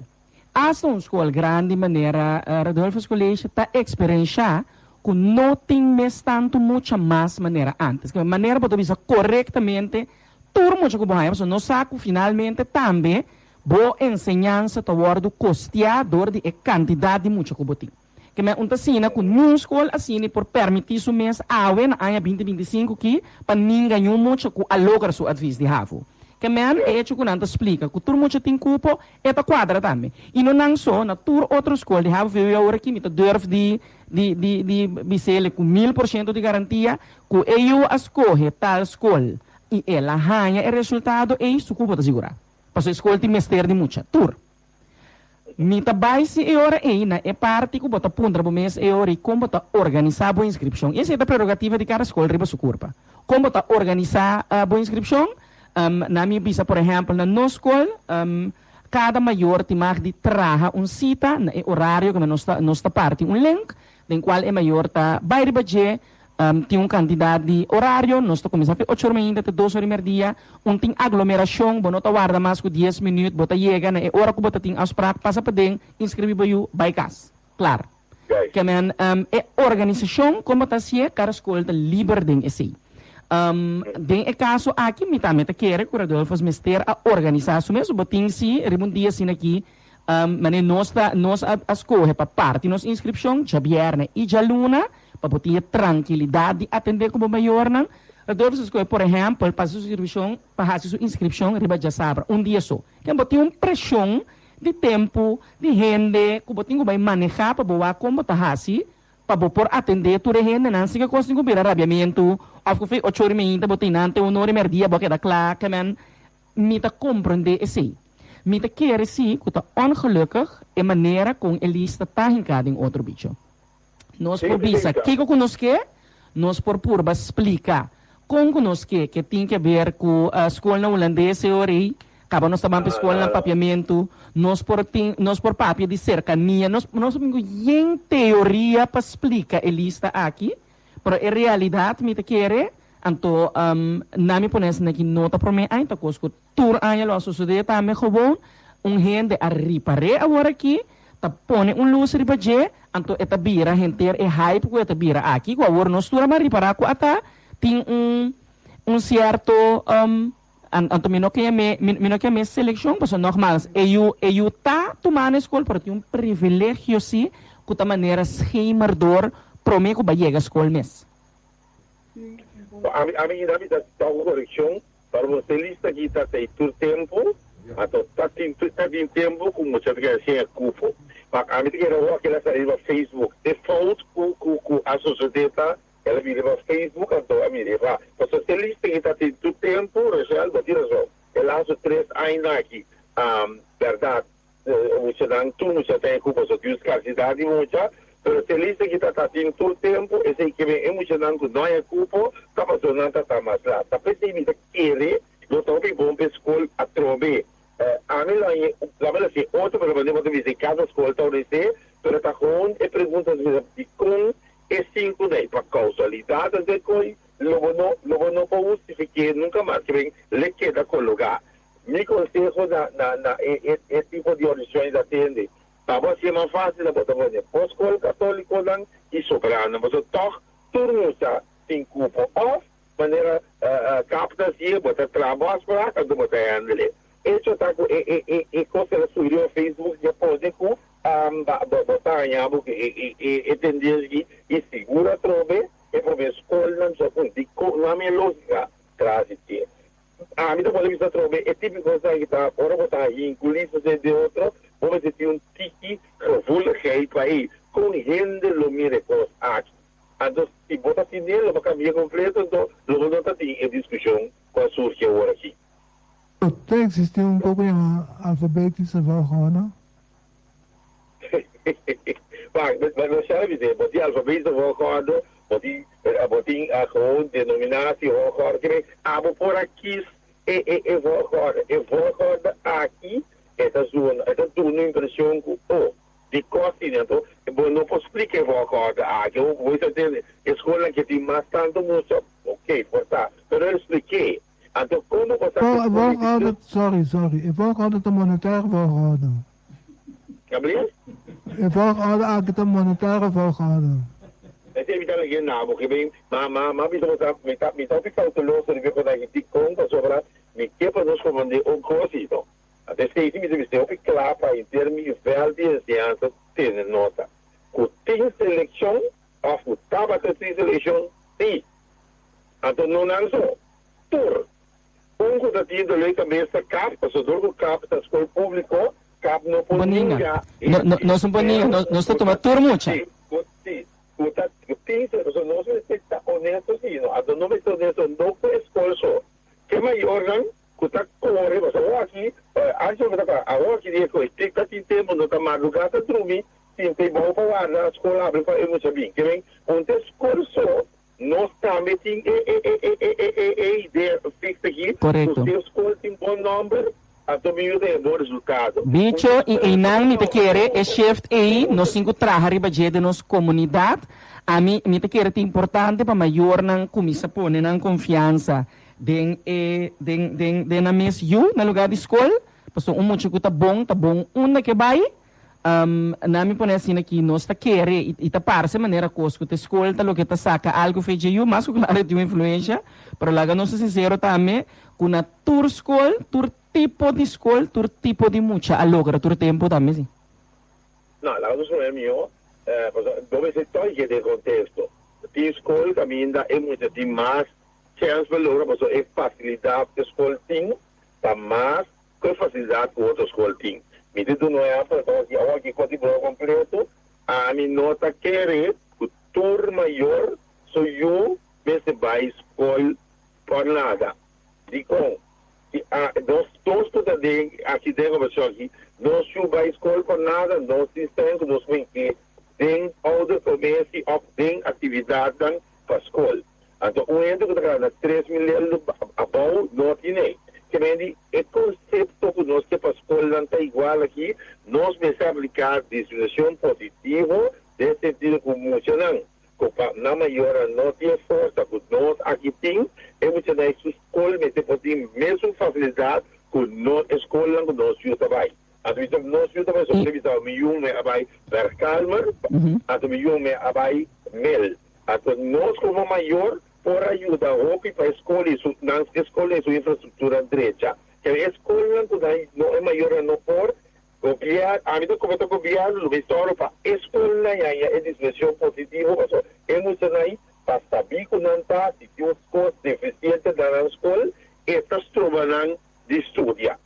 Hasta uma escola grande maneira, Rodolfo Colégio está experienciar que não tem mais tanto muita mais maneira antes. Que maneira para você corretamente tour muito que bom, não saco finalmente também boa ensinança toward o custeador de quantidade de muita que você tem. Que me assina com uma escola assine por permitir isso mês awen a 2025 que para ninguém muito que alocar sua advice de havo. Que me é que não explica que tudo muito tem cupo é para quadra também. E não só na tur outra escola de havo veio agora aqui me durf de bisele com 1000% de garantia que eu escolhe tal escola e ela ganha o resultado é isso que eu vou segurar. Para a escola tem mestre de muita tur. Mita baisi e ora na é parte que bota punta pro mês e ora como bota organizar boa inscrição. Essa é a prerrogativa de cada escola riba sucurpa. Como bota organizar a boa inscrição? Na minha visa, por exemplo, na nossa escola, cada maior tem mais de traga cita na horário que nós parte um link, em qual é maior tá bairro budget. Tem uma quantidade de horário, nós começamos a 8 horas ainda até 2 horas e meia, tem aglomeração, não guarda mais que 10 minutos, bota chega, na hora que bota tem as práticas, passa para dentro, inscreve para o by casa, claro. Que é organização, como está se cada escola está livre de esse. Den é caso aqui, me também quer que o Rodolfo mestre a organizar isso mesmo, botem se, rebundia assim aqui, mas nós a escolha para parte, nossa inscrição, já viernes e já luna, para ter tranquilidade, atender como maior, não? Rodolfo, por exemplo, para sua inscrição, riba já sabe, dia só. Que botar uma pressão de tempo, de gente, que botar vai manejar para boa como está assim, para por atender toda a gente, não sei que consigo virar rabiamento, ao que foi 8 horas e meia, botar nante, 1 hora e meia, porque da claro, que me compreender assim. me te quer sim, que tá ongelukkig em maneira com eles tá hincado em outro bicho. Nós por bisa, que nós quer, nós por purba explica como nós quer, que tem que ver com a escola holandesa e orei, acaba nós também para escola de papiamento, nós por papia de cercania, nós em teoria para explicar eles está aqui, pero em realidade me te quer então, na me pones aqui nota para mim, ainda coisas tur anya lo suceder também gewoon gente a reparar agora aqui, tá pone luz ribaje, então eta bira gente é hype com eta bira aqui, com agora nós tur mas reparar com ata tem certo então mino que me seleção, mas normal, eu tá tomando escola para ter privilégio sim, com a maneira scheimerdor para mim que vai chegar a escola mesmo. A mim dá uma correção para você lista que está tem todo tempo, então está tem tempo com muita gente sem culpa. Mas a mim quero ver aquela saída no Facebook, é falta com a sociedade, ela vira no Facebook, então a mim leva. Mas você lista que está tem todo tempo, Rachel, vai tirar só. Ela has 3 anos aqui, verdade, você não tu não tem culpa, só que escassidade muita. Pero se lista que está tendo todo tempo, esse que vem emocionando não é culpa, está passando está mais lá. Tá pensando que querer, não está bom para a escola a trobe. A mim lá é se outro problema de dizer cada escola está onde pero está com e perguntas de com e 5 daí para causalidade de coi, logo não pode justificar nunca mais que vem le queda com lugar. Me conselho na tipo de audições atende. Tava assim mais fácil da botar você pós-escola católico lang e soberano, mas toch turno já tem culpa off, maneira capta se botar trabalho para cá do botar andele. Isso tá com e coisa da sua Facebook já pode com botar em abo que entender que e segura trobe e para escola não só com dico na minha lógica traz isso. A mim também me trobe é típico coisa que tá ora botar aí incluir de outro. Vamos ter tiki gevoeligheid aí com gente lo mire com aqui. Então, se botar assim nele, vai cambiar completo, então logo não está em discussão com a surge agora aqui. Tem existir problema alfabético volgorde? Maar we zelf zeggen, wat die alfabeten volgorde, wat die gewoon denominatie volgorde, maar por aqui volgorde aqui. Essa dá uma impressão que, de continente, eu não posso explicar volgorde aqui, eu vou dizer, escola que tem mais tanto muito, ok, tá, mas eu expliquei. Então, quando você... Volgorde, sorry, volgorde de monetaire volgorde. Gabriel? Volgorde aqui de monetaire volgorde. Het is niet alleen naam, maar we hebben calculoso de week dat ik conta sobre me que para nós comandar o cosito. Até se me deve ser claro para em termos de ciência ter nota. Que tem seleção, a futaba tem seleção, sim. Então não é só. Tur. Que da tinha de cabeça cap, passador do cap da escola pública, cap não pode ninguém. Nós não podemos, nós estamos tomando tur muito. Sim. Nós está honesto sim, então não é honesto não com a escola só. Que maior não, que está corre, mas aqui, acho que agora que dia que está sem tempo, não está madrugada dormir, sem tem bom para guardar a escola abre para eu não sabia, que vem, onde a escola só, nós também tem ideia fixa aqui, correto. Se a escola tem bom número, então me dá bom resultado. Bicho, e não me te querer, é chefe aí, nós cinco trabalhar de nossa comunidade, a mim me te querer é importante para maior não começar a pôr na confiança den na mes you na lugar de escola, porque muito que tá bom, onde que vai, na me pone assim aqui, nós tá querer e tá para essa maneira coisa que a escola tá lo que tá saca algo feito you, mas claro de uma influência, para lá não ser sincero também, com na tour escola, tour tipo de escola, tour tipo de mucha, alogra tour tempo também sim. Não, lá não é meu, dove se toglie del contesto. Di escola também ainda é muito de mais chance para lograr, mas é facilidade que a escola tem, para mais que facilidade que outra escola tem. Me diz não é para que aqui quando o completo, a minha nota querer o tour maior, sou eu, mas vai escola por nada. Digo, nós todos também aqui dentro da aqui nós chuva escola por nada nós estamos nós vem que tem outra comércio ou tem atividade para escola então o ente que está 3 milhões a bom não tem que vem o conceito que nós que para escola não está igual aqui nós vamos aplicar discriminação positiva nesse sentido como muitos na maior não tem força que nós aqui tem é muito na escola mas tem mesmo facilidade que nós escola que nós trabalha então nós trabalha sobre televisão milhão me abai Verkalmer então milhão me abai Mel então nós como maior por ajudar o que para escola isso na escola isso infraestrutura direita que a escola não é maior não por copiar, a mim como estou copiando, o histórico para escola é discriminação positiva, mas é muito aí para saber que não está, se tem uns coisas deficientes na escola, estas trabalham de estudar.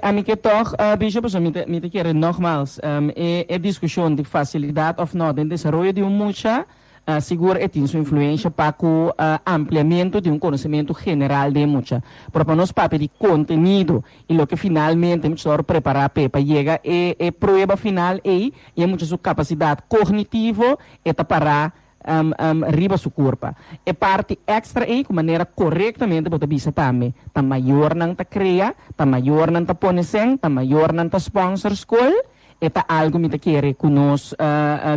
A mim que toch, Bishop, me te quero nogmaals, é discussão de facilidade ou não, de desenvolvimento de mucha, seguro que tem sua influência para o ampliamento de conhecimento geral de mucha. Para nós papel de conteúdo e o que finalmente nós preparar para chegar é prova final e muita sua capacidade cognitiva é para riba sua corpo. É parte extra e de maneira corretamente para bisa também. Tá maior não tá cria, tá maior não tá ponesen, tá maior não tá sponsor school. Eta algo que quer que nós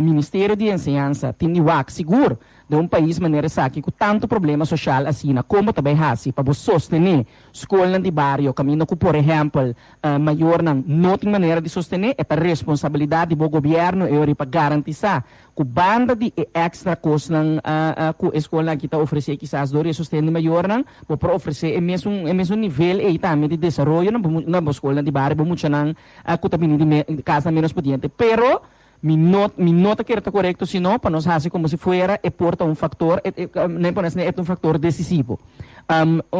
Ministério de Enseñança tem seguro de país maneira sabe com tanto problema social assim como também assim para sostener escola de bairro caminho que por exemplo maior não tem maneira de sostener é a responsabilidade do governo é para garantizar que banda de extra coisa que a escola que está oferecendo quizás do sostener maior para oferecer é mesmo nível e também de desenvolvimento na escola de bairro muito não que também de casa menos pudiente pero mi nota que está correcto, sino para nós hacer como si fuera porta un factor, nem para nós é um factor decisivo.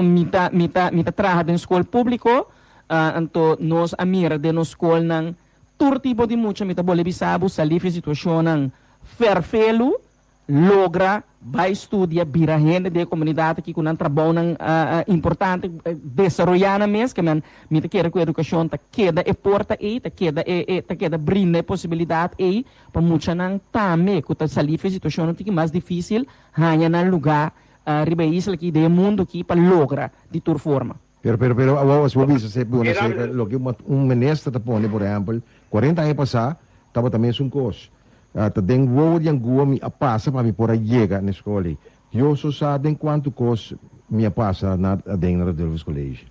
Mita trabalha em escola público, então nós a mira de nos escola nang todo tipo de mucha mita bole bisabo salir situação nang ferfelo logra vai estudar vira gente de comunidade que com um trabalho importante desenvolver mesmo que me quer que a educação ta queda e porta e ta queda brinda possibilidade e para muita não também que tá salir situação que mais difícil hanya na lugar ribeis aqui de mundo que para logra de toda forma. Pero awas mo bisa se buona se lo que un ministro ta pone por exemplo 40 anos passar tava também um curso tadeng wo yang gua mi apasa para mi por llegar na escola. Eu só sabem quanto custa mi apasa na dentro do colégio.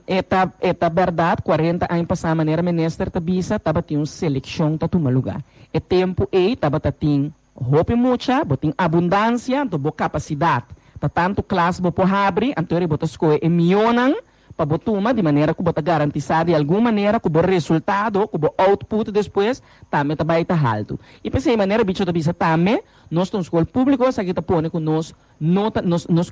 Eta verdade, 40 anos passar maneira minister tabisa tava tinha seleção ta tuma lugar. É tempo tava tin hope mucha, botin abundância, do bo capacidade. Ta tanto classe bo por abrir, anterior botas escola e milionang para botuma de maneira que bota garantizar de alguma maneira que o resultado, que o output depois também tá baita alto. E pensei maneira bicho da bisa também nós temos escola pública aqui tá pone com nos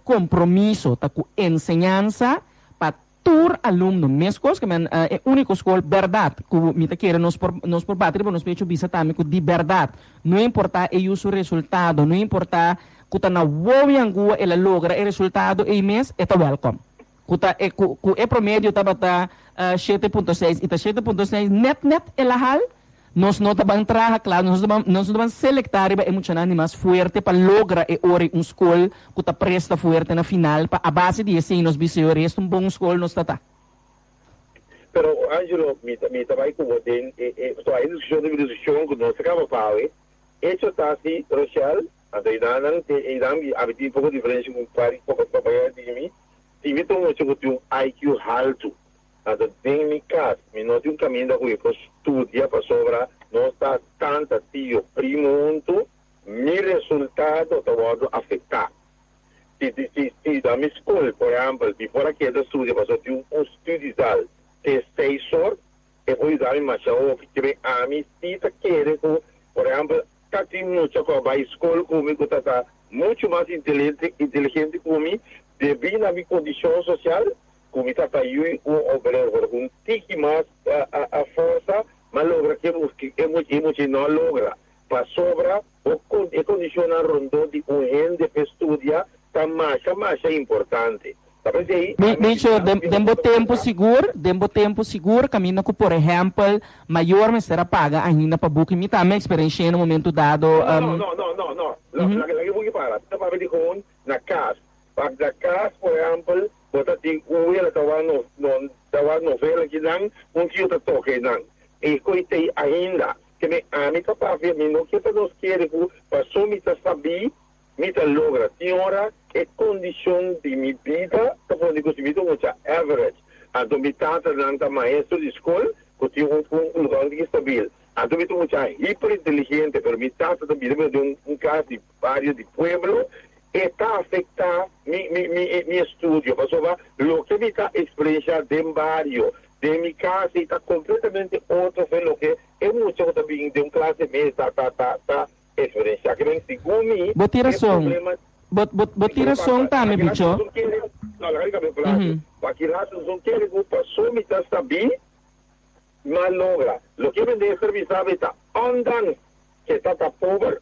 compromisso tá com ensinança para todo aluno mesmo que é único escola verdade que me tá querer nos por bater nos pecho bisa também com de verdade. Não importa o seu resultado, não importa que tá na woyangua ela logra o resultado e mês é tá welcome. O promédio estava 7.6 e 7.6 net elahal nós não estamos trabalhando claro nós estamos selectar e muito mais forte para lograr escola que está presta forte na final para a base de esse nos bisores um bom escola nos está. Pero Angelo mi trabalho com você só a discussão que nós acaba falar isso está assim Rochelle até ainda havia pouco diferença com Paris pouco trabalhar de mim se me tomo um IQ alto, então tem mi caso, me não tem caminho da rua para estudar para sobrar, não está tanto tio primonto, mi resultado está vado afetar. Se da minha escola, por exemplo, se for aqui da estudo, para ter estudar de 6 horas, eu vou dar uma chave que tiver a minha cita querer, por exemplo, tá tem muito que vai escola comigo tá muito mais inteligente comigo devido à minha condição social, como está aí o obreiro, um tique mais a força, mas logra que muito não logra. Para sobra, a condição rondou de gente para estudar, está mais importante. Sabe se Bicho, dembo tempo seguro, caminho que, por exemplo, maior me será paga ainda para buque me também experiência no momento dado. Não. La que voy para, para ver com na casa. Para da casa, por exemplo, bota tem ela tava novela que não que outra toque não. E coitei ainda que me amiga para ver me não que para nós querer para sumir saber me logra. Senhora, é condição de minha vida, tá falando de consumidor muito average. A domitada não maestro de escola, que tem um lugar que estável. A domitada muito hiper inteligente, pero me tata também de caso de barrio de pueblo, está afectar mi estudio. Passou lo que me está experiência de barrio, de mi casa está completamente outro pelo que é muito também de classe média, tá experiência que vem segundo Botiração também, bicho. Aquilo não quer que passou me tá saber, mas logra. Lo que vende serviço está andan que está pobre.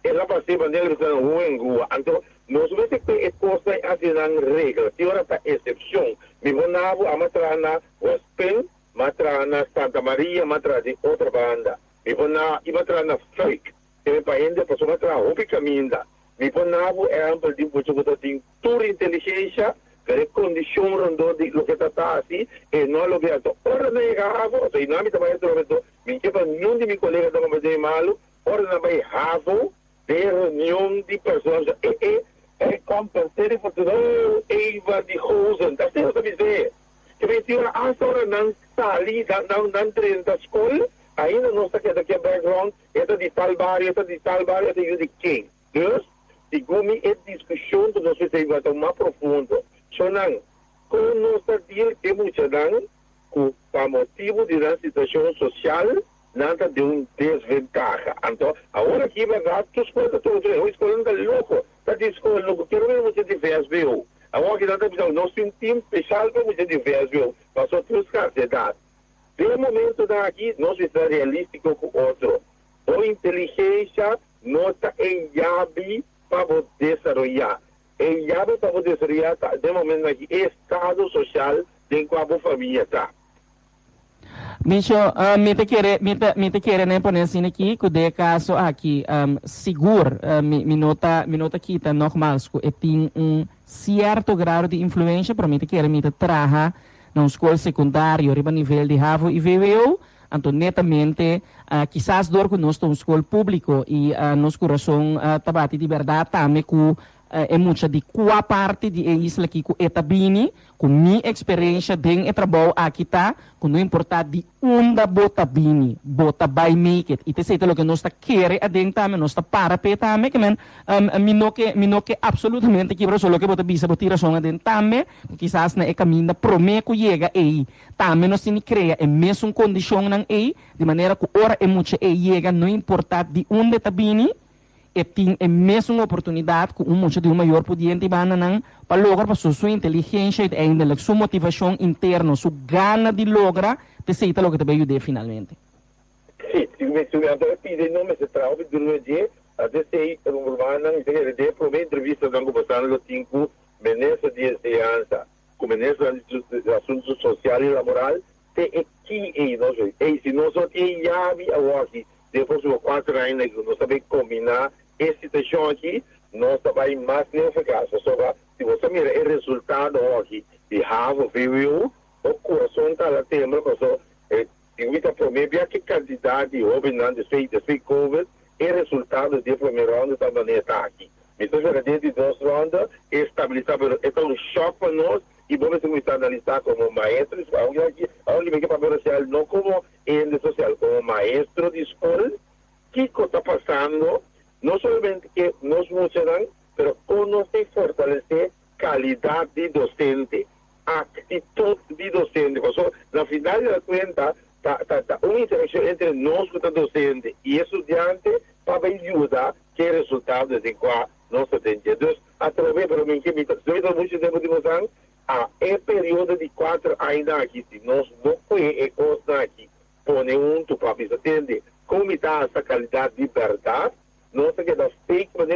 Ela passei bandeira que não é rua. Então, nós vamos ter que coisa assim na regra. Se ora tá exceção, me vou na a matrana Ospel, matrana Santa Maria, matrana de outra banda. Me vou na e matrana fake. Que me paende passou matrana hopi caminda. Me vou na é amplo de muito que tem toda inteligência, que é condição rondo de lo que está assim, e não lo que ato. Ora não é ravo, se não me trabalha todo me chefa nenhum de meus colegas da fazer malo, ora não vai ravo de reunião de pessoas. É compensar por tudo, Eva de Rosen, das tem outra dizer. Que vem se ora não sali, não treina da escola, ainda não está aqui background, esta de tal barrio, esta de quem? Dus, segundo é discussão que nós precisamos mais profundo. Sonang, com nossa dia que muita dan, com para motivo de uma situação social, nada de desventaja. Então, agora aqui vai dar tu escola todo, o escola não é louco, tá de escola louco, quero ver você de VSBU. Agora que nada precisa, nós temos um time especial para você de VSBU, passou tudo escassez. De momento daqui, nós precisamos realístico com outro. A inteligência nota em chave para desarrollar. Em chave para desarrollar, de momento aqui, estado social de qual a família está. Bicho, me te querer né poner assim aqui, que de caso aqui, seguro, me nota aqui tá normal, que tem certo grau de influência, para me te querer me te traga na escola secundária, riba nível de ravo e VWO. Então, netamente, quizás dor que nós estamos escola público e nosso coração tabate de verdade também com é muita de qual parte de isla aqui com etabini, com minha experiência dentro do trabalho aqui tá, com não importa de onde bota bini, bota by make it. E te sei lo que nós está querer adentro também, nós está para pé também, que men, mino que absolutamente quebra só lo que bota bisa botira só adentro também, quizás na caminho promete que chega aí, também nós tem que criar a mesma condição nan aí, de maneira que ora é muito aí chega, não importa de onde tá bini, e tem a mesma oportunidade que de um maior pudiente para lograr para sua inteligência e ainda sua motivação interna, sua gana de lograr, te seita lo que te vai ajudar finalmente. Sim, se me andar pide nome se trabalha durante o dia, até sei que o urbano de para uma entrevista com o passado cinco ministro de enseñanza, com ministro de assuntos sociais e laboral, te aqui e nós, e se nós só tem chave aqui, depois de 4 anos nós sabemos combinar essa situação aqui, nós trabalhamos mais eficaz. Se você mira o resultado aqui de Ravo, VWO, o coração está lá dentro, porque se você prometer que quantidade de jovens de Covid, o resultado de primeira ronda também está aqui. Então, dentro de 2 rondas, estabilizar, é um choque para nós, e vamos começar a analisar como maestros, onde vem que papel social, não como ente social, como maestro de escola, que está passando, não somente que nos funcionam, mas conhecer e fortalecer qualidade de docente, atitude de docente. Porque, na final da conta, uma interação entre nós, que docente, e estudante, para ajudar que o resultado de qual nós temos. Então, através de mim, que me está muito tempo de mostrar, é período de 4 anos aqui, se nós não conhecemos aqui, põe para atender como está essa qualidade de verdade, nós que da fake, mas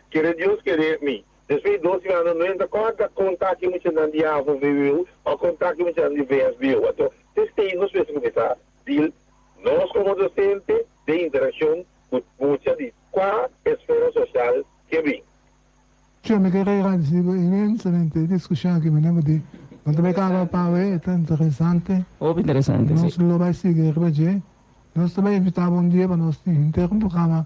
que Deus querer mim, Depois 12 anos não entra contar que muito não de avo viu ou contar que muito não de vez viu. Então, tem nos vezes começar de nós como docente de interação com muita de qual esfera social que vem. Yo me quería decir inmensamente discusión que me lembro de cuando me acaba para ver, es interesante. Interessante, Nós sì. lo vai seguir, perché nós também invitava um dia para nós ter um programa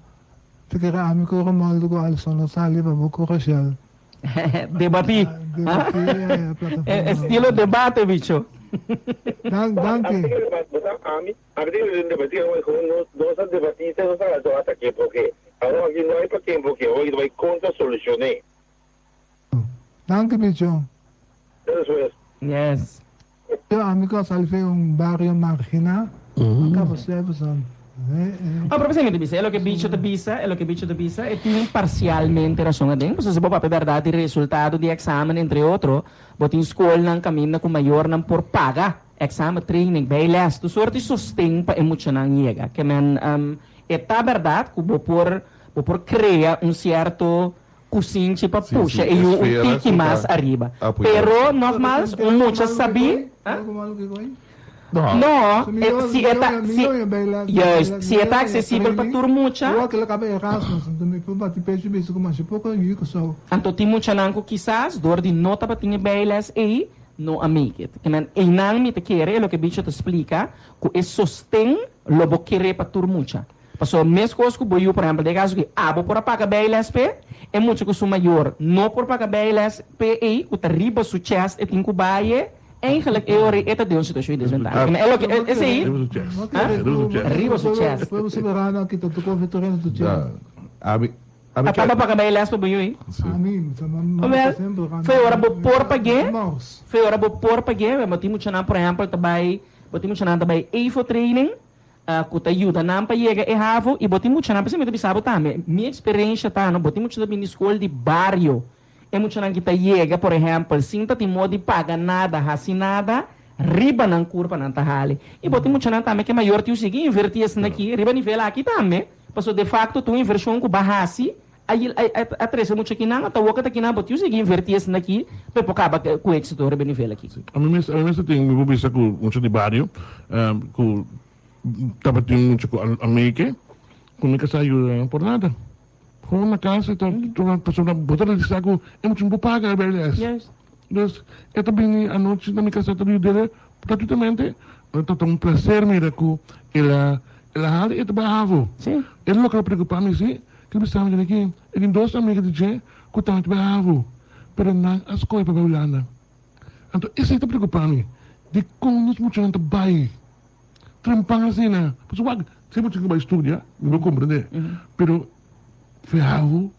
que era amigo Romualdo com Alisson Sali para o Corachel. Debatir. Estilo debate, bicho. Danke. Nós debatimos nós falamos aqui porque agora aqui não é para quem porque hoje vai contra solucionar. Danke, bicho. Eso es. Yes. Eu, amigo, salve barrio marginal. Acaba sempre só. Ah, propriamente bisa, é lo que bicho te bisa, e tem parcialmente razão a dentro, se você verdade o resultado de exame entre outro, botin escola nang caminho com maior nang por paga, exame training, bailes, tu sorte sustém para emocionar niega, que man é tá verdade que por criar certo cozinho para puxa e um tique mais arriba. Pero normal, muitas sabia. No, se está acessível para todo mundo. Então, tem muita nanco quizás, dor de nota para ter bailes e não amigo. Que man, e não me te quer, o que bicho te explica, que é sostém, lo bo querer para todo mundo. Passou a mesma coisa que o boiu, por exemplo, de caso que abo por pagar bailes pe, é muito que o maior, não por pagar bailes pe e o terrible su chest e tem que baie. Eigenlijk é de uma situação de desvantagem. É esse aí. Arriba o sucesso. Foi você verano aqui tu com Vitorino do Tchau. Acaba para caber lá para boi. Foi hora bo por paguei. Foi hora bo por paguei. Mas temos que por exemplo também, temos que também EFO training. Que te ajuda não para chegar errado e temos que não para me sabe também. Minha experiência tá, não temos que também na escola de bairro. É muito não que te chega, por exemplo, sinta te modo de pagar nada, assim nada, riba não curva não tá hali. E bote muito não também que maior tio seguir invertir esse aqui, riba nível aqui também. Passou de facto tu inversão com barrasi, aí a três muito aqui não, tá outra aqui não, bote tio seguir invertir esse aqui, para acaba com êxito riba nível aqui. A mim tem me vou com muito de barrio, com tava tendo muito com amigo, com me que saiu por nada. Gewoon na casa, toen persoon botar de saco, é muito bom pagar, beleza? Yes. Dus, eu também a noite na minha casa também dele, gratuitamente, então um prazer me com ela há e trabalhava. Sim. Ele não quer preocupar me sim, que ele estava aqui, ele dois amigos de gente, que estão trabalhava, para não as coisas para Holanda. Então, isso está preocupando me, de como nós muito não trabalhamos, trampando assim, né? Pessoal, se você vai estudar, não vou compreender, pero ferrado,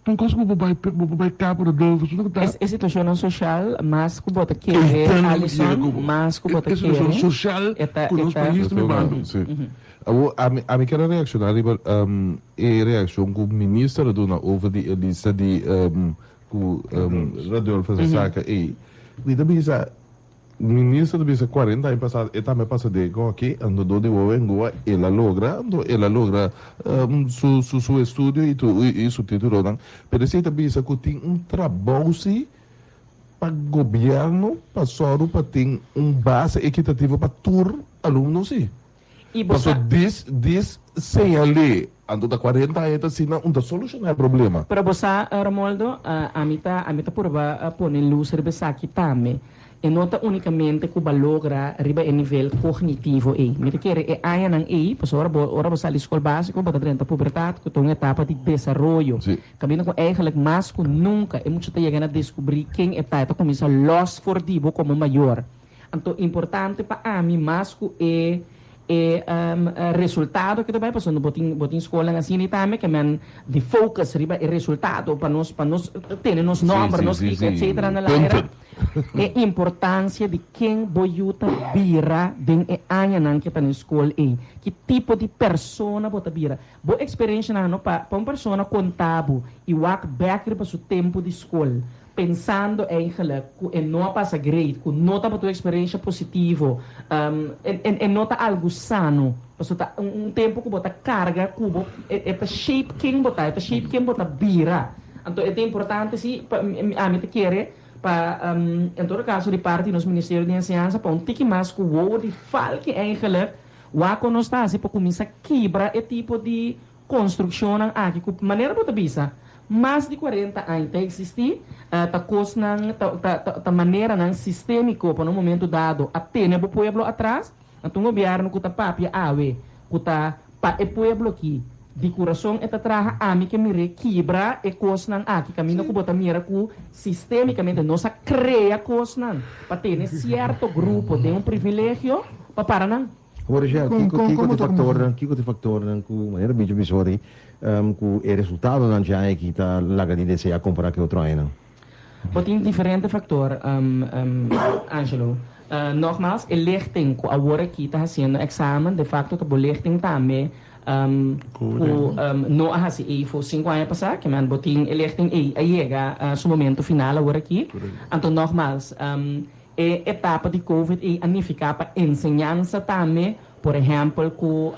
então coisa que vou vai cá para dois, não tá. É situação social, mas que bota que Alisson, mas que bota que situação social, que nos países também mandam. Sim. A mim quero reaccionar e reação que o ministro dona over die lista de Rodolfo Saca e também ministro do 40 anos passado, e também passa de aqui, andou de Goa, ela logra seu estudo e seu título, não? Mas se também que tem trabalho para o governo, para só para ter base equitativa para todos alunos, sim. E você diz sem a lei, andou da 40 anos, assim, não solucionar o problema. Para você, Romualdo, a mim tá por pôr luz sobre aqui também. E nota unicamente que logra arriba a nível cognitivo e me quer é aí nang e pessoa ora você ali escola básica para durante a puberdade que uma etapa de desenvolvimento caminho com eigenlijk mais que nunca é muito chegar a descobrir quem é tá começa loss for divo como maior então importante para mim mais que resultado que também passando botin escola assim e também que man de focus riba e resultado para nós ter nos números nos etc na era a importância de quem boiuta vira den anya nan que tá na escola e que tipo de persona bota vira boa experiência não para uma persona contábil e walk back para seu tempo de escola pensando eigenlijk que não passa grade que nota para tua experiência positivo nota algo sano para tempo que bota carga cubo shape quem bota vira Então, é importante, se a mim te quer, em todo caso, de parte do Ministério de Ensinança, para um tique mais que o de fal que eigenlijk, waar kon ons daar, para começar a quebrar esse tipo de construção aqui, de maneira muito bisa. Mais de 40 anos existe, a maneira sistêmica, para um momento dado, até o povo atrás, então o governo que está papia ave, que está para o povo aqui, de coração eta traha ami que mire quebra e cosnan aqui caminho que bota mira que sistemicamente nossa cria cosnan para ter certo grupo de privilégio para não. Agora já, kiko te factor ku maneira bicho bisori ku e resultado nan já que tá laga de desse a comparar que outro ano. Tem diferente factor Angelo. Nogmaals, el lichting ko agora aqui está fazendo examen de facto que o lichting também no hasi e foi 5 anos passar que man botin electing e chega seu momento final agora aqui então nogmaals etapa de covid e anificar para ensinança também por exemplo com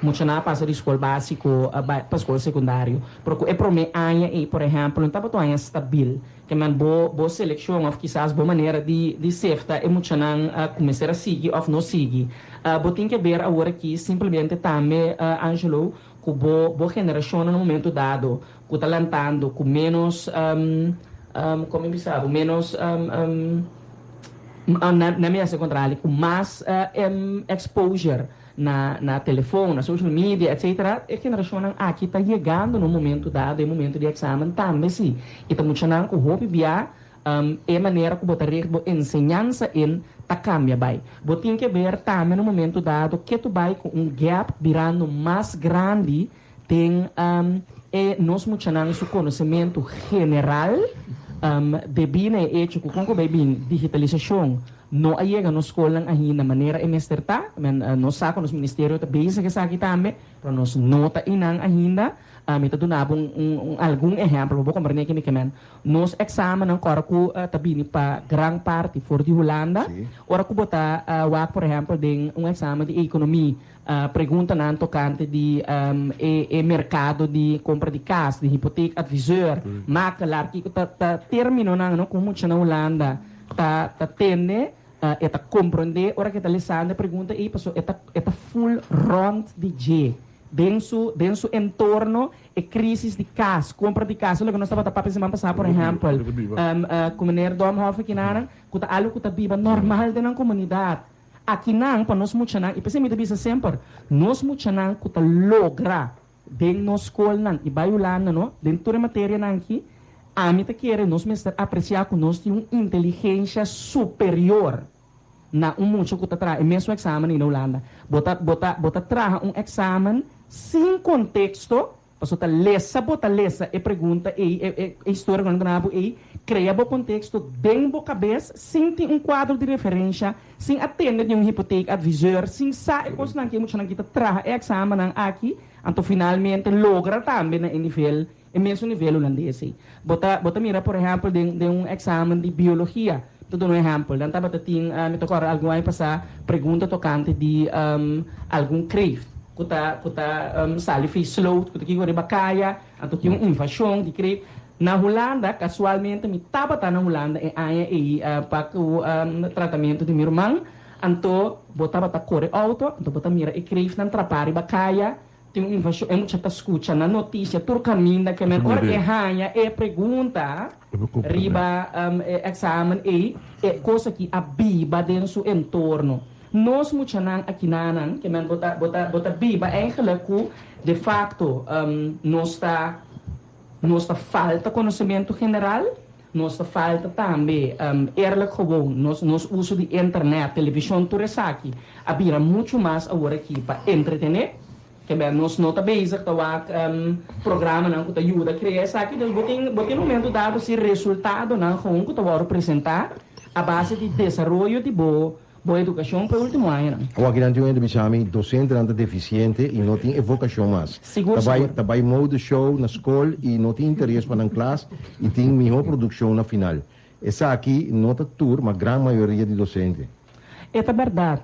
muito na passa de escola básico para escola secundário porque é para mim e por exemplo não estava tão estável que man bo seleção of quizás boa maneira de safety e muito na começar a seguir ou não seguir botin que ver agora aqui simplesmente também Angelo com boa geração no momento dado que está lantando com menos como eu disse menos na minha secundária com mais exposure na telefone, na social media, etc. A geração aqui está chegando no momento dado, no momento de exame também sim. E está muito com o hobby via a maneira que botar a ensinança em tá cambia vai. Botin que ver também no momento dado que tu vai com gap virando mais grande tem nós muito o conhecimento general de bine hecho com como bem digitalização não chega na escola ainda maneira emesterta nós saco nos ministério também que sa aqui também para nós nota inang ainda me tá dando algum exemplo vou compreender que men nos exame ng corpo tabini pa gran parte for de Holanda ora ku bota por exemplo de exame de economia pergunta nan tocante de mercado de compra de casa de hipoteca advisor makelar que tá termino não como na Holanda tá tende eta compreender ora que tá lisando pergunta e passou eta full round de G dentro entorno e crise de casa, compra de casa, lo que nós estava para semana passada, por exemplo, como ner Domhof aqui na que tá algo que tá viva normal dentro da comunidade. Aqui não, para nós muito não, e pensei me debisa sempre, nós muito não que tá logra dentro da escola não, e vai olhando não, dentro da matéria não aqui, a mim tá querer nós mesmo apreciar que nós temos inteligência superior. Na muito que tá mesmo exame na Holanda, bota traga exame sem contexto, bota lesa e pergunta e história quando nabo e cria o contexto bem boa cabeça, sem ter quadro de referência, sem atender de hipoteca advisor, sem saber coisas não que muito não kita traga exame não aqui, então finalmente logra também na nível e mesmo nível holandês. Bota mira por exemplo de exame de biologia. Todo um exemplo, dan taba tating me tocou algo aí passar pergunta tocante de algum crave, kuta salifi slow, kuta que agora bacaya, anto tinha infecção de crave. Na Holanda, casualmente me taba na Holanda e para o tratamento de meu irmão, anto botava ta corre auto, anto bota mira e crave nan trapari bacaya. Tem invasão, é muito escuta na notícia, tur caminho que me ora erranha e pergunta riba exame e coisa que a biba dentro do entorno. Nós muito não aqui nanan que me bota biba eigenlijk de facto nós está falta conhecimento general, nós está falta também eerlijk gewoon nós uso de internet, televisão tudo isso aqui, abira muito mais agora aqui para entretener. Que nós não está bezig com programa não que ajuda a criar isso aqui, então botem no momento dado se resultado não com que vai representar a base de desenvolvimento de boa educação para o último ano. O aqui não tem bisami docente anda deficiente e não tem evocação mais. Seguro. Trabalha modo show na escola e não tem interesse para na classe e tem melhor produção na final. Essa aqui não está tur, mas a grande maioria de docentes. É verdade,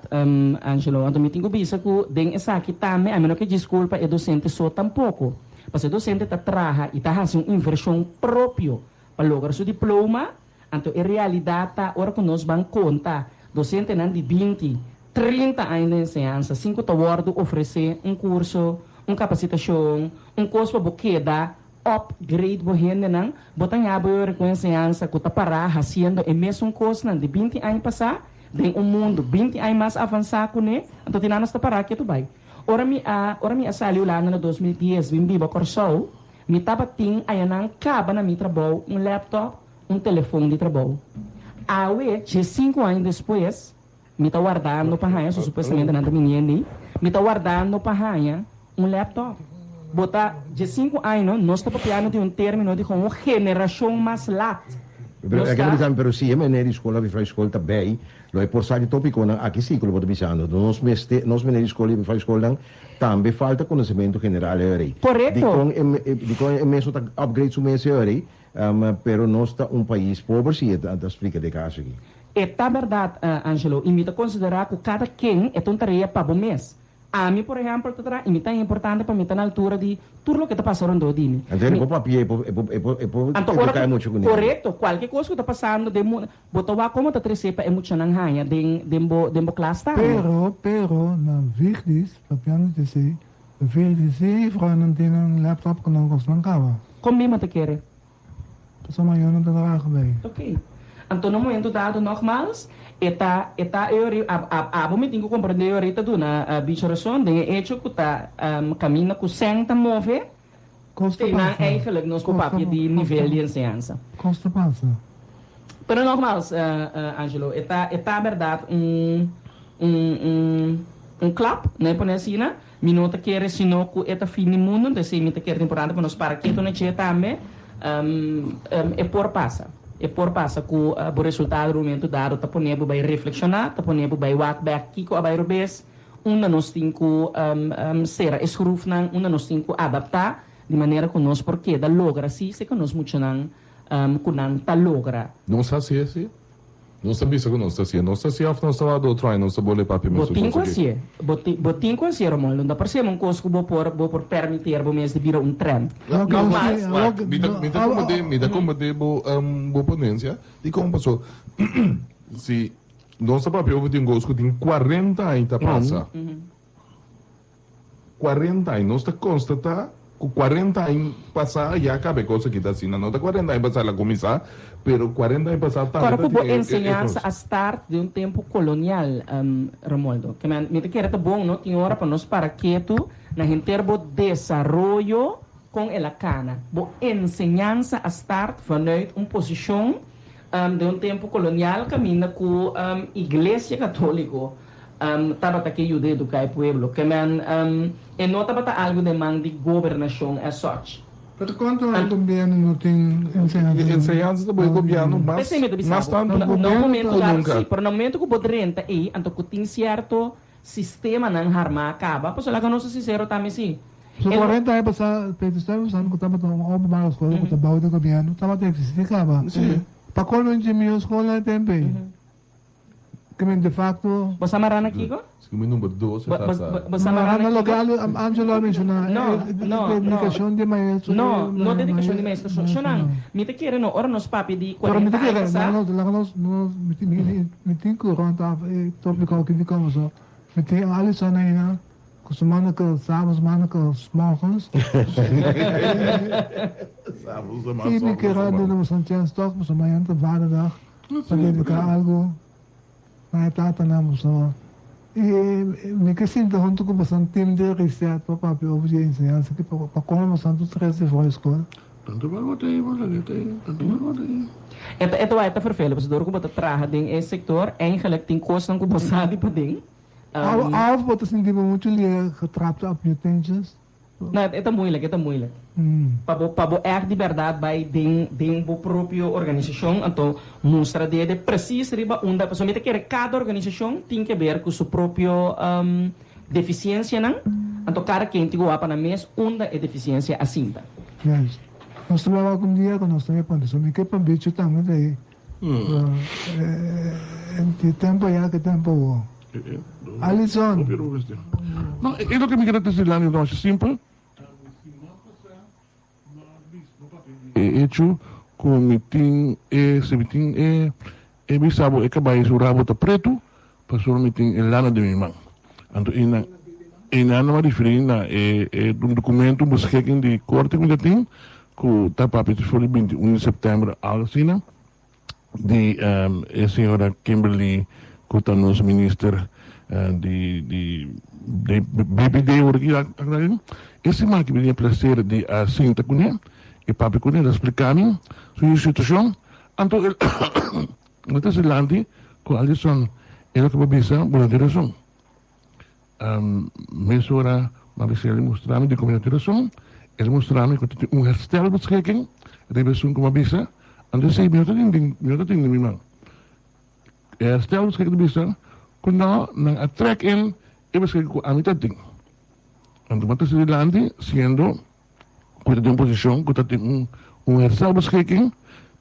Angelo. Então, me tenho visto que den essa aqui também, a menos que desculpa, é docente só tampouco. Porque o docente está trabalha e está fazendo uma inversão própria para lograr seu diploma. Então, em realidade, agora que nós vamos contar, docente não de 20, 30 anos de ensinança, 5 awards oferecer um curso, uma capacitação, um curso para você dar upgrade para gente, não? Botar agora com ensinança, que está parar, fazendo o mesmo curso de 20 anos passar, tem um mundo 20 anos mais avançado com ele, então tem nada está parar que tu vai. Ora me saiu lá no 2010, vim viva Corsol, me estava tem aí não acaba na minha trabalho um laptop, um telefone de trabalho. Aí, 5 anos depois, me está guardando para ranha, supostamente na menina, me está guardando para ranha um laptop. Botar de 5 anos, nós estamos piano de um término de uma geração mais lata. Pero sim, é na escola, vi faz escola também, lo é por sair tópico aqui ciclo vou dizendo, nós na escola vi faz escola também falta conhecimento general aí. Correto. De com mesmo upgrade su mês aí, pero nós está um país pobre se a explica de caso aqui. É tá verdade, Angelo, e me tá considerar que cada quem é uma tarefa para o mês. A mim, por exemplo, é importante para mim na altura de tudo o que está passando do dia. Então, correto, qualquer coisa que está passando, botar como está trecendo é muito não ganha, de classe. Pero, na verdade, para piano dizer, Frau não tem um laptop que não gosta de cava. Como mesmo te quer? Só amanhã não está bem. Ok. Então, no momento dado, nogmaals, me tenho que compreender ahorita na bicharação, de hecho que está caminho com senta mover, tem eigenlijk nós papel de nível de ensinança. Costa passa. Pero nogmaals, Angelo, está verdade clap, né, por assim, minuto que é sino que está fim do mundo, desse minuto que é importante para nós para que tu não chegue também, é por passa. E por passa que o resultado do momento dado está ponível para reflexionar, está ponível para walk back aqui com a bairrobes, nós temos que ser escrúfnan, nós temos que adaptar de maneira que nós porque da logra assim, se que nós muito não tá logra. Não está assim. Não sabia que não está assim. Não está assim, não está do outro, não está bole papi mesmo. Botin com assim, Romulo, não parece uma coisa que vou por permitir o mês de virar um trem. Não, mas me dá como de boa ponência e como passou. Se nossa papi eu tenho gosto tem 40 anos tá passa. 40 anos nós está constatar com 40 anos passar já acaba coisa que está assim, não está 40 anos passar lá começar, pero 40 anos passar tá. Agora como ensinança a start de um tempo colonial, Romualdo, que me te quer tá bom, não tinha hora para nós para quieto na interbo desenvolvimento com ela cana. Bo ensinança a start vanuit uma posição de um tempo colonial caminha com igreja católica. Estava aqui o dedo que é pueblo, que e não estava algo de man de governação as such. Pero quanto o governo não tem ensinança do governo, mas tanto no momento nunca. Por no momento que o renta aí, então que tem certo sistema não harma acaba, pois lá que nós sincero também sim. So 40 anos passar, Pedro estava usando que estava tomando uma escola, que estava do governo, estava de existir acaba. Para quando a minha escola também. Que de facto. Você marana aqui, go? Segundo número 12, você marana local, Angelo mencionou. Dedicação de maestro. Não dedicação de maestro. Não. Me te quer no hora nos papi de 40 anos. Não, me tem que ronda tópico que ficamos só. Me tem Alisson aí, né? Costumando que sábados, semana que os morros. E me quero de novo Santiago Stock, mas amanhã tá várias para dedicar algo. Na etapa não só. E me que sinto junto com bastante time de research para papel de ensinança que para como bastante os três de fora escola. Tanto vai botar aí, tanto vai botar aí. Então é vervelho, porque door que traga ding esse setor eigenlijk tem kosten que você sabe para ding. Alvo botar assim tipo muito ali retrato up your tensions. Não, é moeilijk. Para er de verdade vai dentro da própria organização, então mostra de preciso riba onde somente que cada organização tem que ver com sua própria deficiência, não? Então cada quem tem que na mesa onde é deficiência assim. Yes. Nós trabalhamos com dia com nós também quando somos que para bicho também daí. Em tempo já que tempo. Alisson. Não, é o que me quer dizer lá no nosso simples. hecho com meeting se meeting bisabo acabei o rabo tá preto passou meeting lana de mim anto ina não referir na um documento busquem de corte que tem que tá para foi 21 de setembro alcina de a senhora Kimberly que tá nos minister de BPD origem esse mal que vinha prazer de Sinta Cunha e papi Cunha explicar-me sua situação anto não se landi com Alisson ela que babisa boa direção mesura mas ele mostrar-me de como direção ele mostrar-me que tem herstel beschikking rebesun como babisa anto sei meu tem de mim mal herstel beschikking bisa kuno nang attract in beschikking ko amita ting anto mata se landi sendo que tem posição que tem herstel beschikking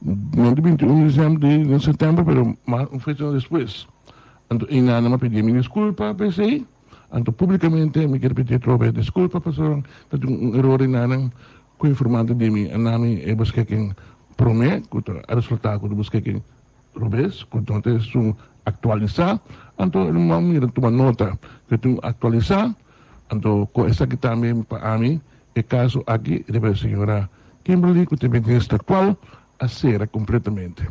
não de 21 de setembro, mas fecha depois. Então, ainda me pedi minha desculpa, pensei. Então, publicamente, me quero pedir trobe desculpa, pastor. Tem erro com informante de mim. Nami é busquem promete, que o resultado do busquem robes, que então atualizar. Então, ele me toma nota que tem atualizar. Então, com essa que também para mim, é caso aqui, a senhora Kimberly, que tem bem atual. A cera completamente.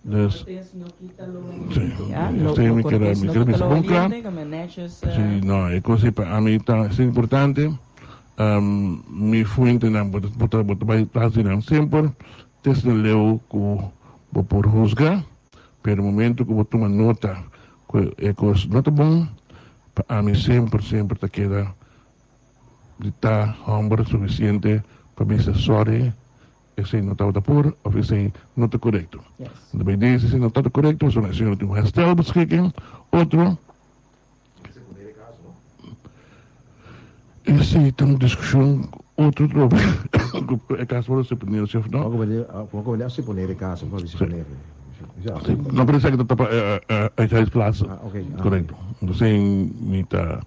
Dus, sim, me quero bem claro. Sim, não, é coisa para mim é importante. Me fui entendendo, botar fazer sempre. Teste leu que por juzgar, pelo momento que vou tomar nota, que é coisa nota bom. Para mim sempre te queda de estar humble suficiente para me ser sorry. Esse não está por, ou esse não está correto. Também diz, esse não está correto, a senhora tem herstel beschikking, outro. Esse tem uma discussão, outro trobe. É caso para você poner o chefe, não? Vou olhar se poner caso, para se poner. Não precisa que está para a plaza. Correto. Então, me está.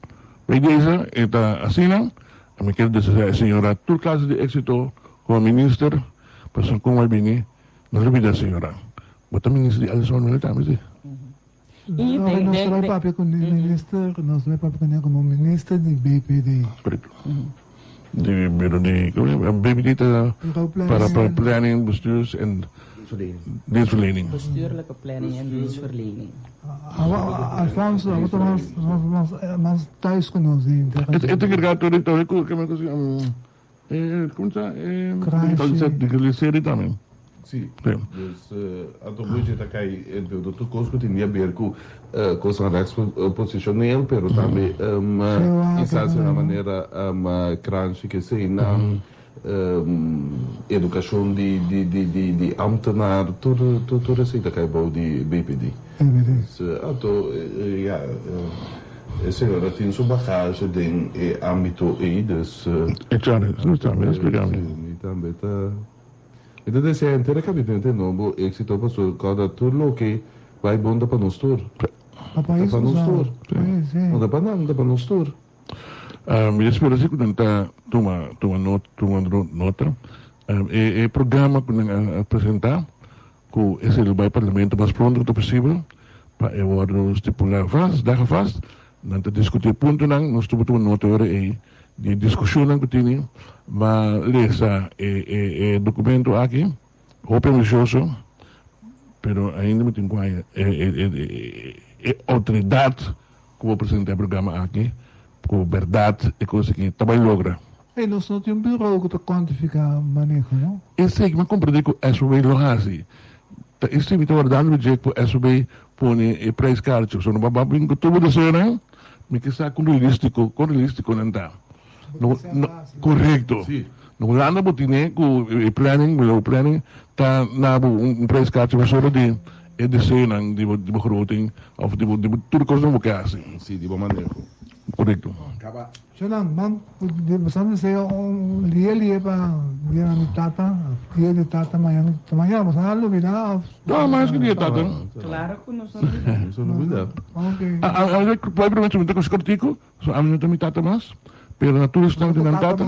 Beleza, está assim, não? A minha querida senhora, toda classe de êxito como ministro. Pasal kung may bini, nalabida senhora. Bota ministro de Alisson Manuel também, sim. Nós vai papi com ministro, nós vai papi como ministro de BPD. Correto. De BPD para planning, bestuurs en dienstverlening. Bestuurlijke planning en dienstverlening. Alfonso, mas thuis conosco. Ito kira ito kami kasi como está? De série também. Sim. Dus aantal budget dat kan je de toekomst moet niet meer posicioneel, pero também instância na maneira crunch que se na educação de ambtenaar, tudo isso que é bom de BPD. Então, a senhora tem sua bagagem em âmbito aí, dus... Não também, explicamos. Também está... Então, desse é inteiro capítulo, não, êxito passou, cada turno que vai bom da para nós tour. Para nós tour. Não dá para nós tour. Eu espero que você toma nota. É programa que nós apresentar, que esse é o parlamento mais pronto que possível, para eu estipular dagen vast. Dan te discutir punto nang nós temos nota aí de discussão que tem, mas lesa documento aqui, open ambicioso, pero ainda me tem autoridade que vou apresentar o programa aqui, com verdade e coisa que também logra. E nós não temos um bureau que quantificar manejo, não? Eu sei que me compreendo que o SUV lo hace. Isso me está guardando o jeito que o SUV põe preço caro, só não vai babin que tudo isso, não? Me que está com realístico não está. Correto. No landa botine com planning tá na preço caro só de desenho de begroting of de tudo coisa não quer assim. Sim, de bom manejo. Correto. Jonan, man, bersama saya dia pa dia ni tata, dia de tata mayang, mas halo vida. Não, mais que dia tata. Claro que não sabemos. Não vida. Okay. Provavelmente muito com escortico, a mim também tata mas, pero na tua estão de tata.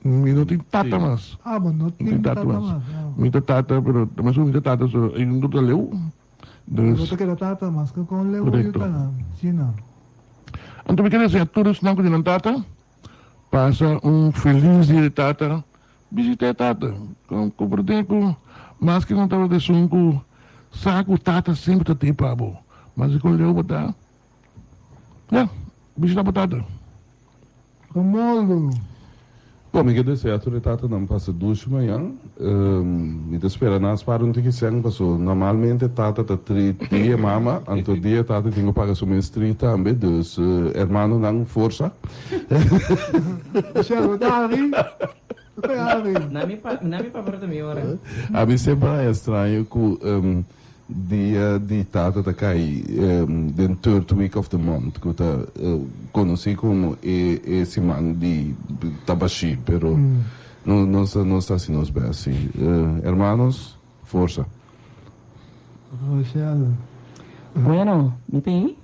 Não tem tata mais. Ah, mas não tem tata mais. Muita tata, mas muita tata, eu não tô leu. Você quer tata, mas com leu eu tá na China. Então, eu quero dizer, todos não conhecem tata, passa feliz dia de tata, visita tata, com proteco, mas que não estava de sunco, saco tata sempre tem pabo, mas com leu botar, visita tata. Como? Bom, me quer dizer, a tata não passa 2 de manhã, me espera nas para um que sem passou. Normalmente tata tá 3 dias mama, anto dia tata tenho pagar sua mestre também, dus hermano não força. Chego Dari. Na minha palavra também ora. A mim sempre é estranho que dia de tata tá cai, the third week of the month, que tá conheci como esse man de tabaxi, pero não está assim nos bem assim. Hermanos, força. Bueno, me tem.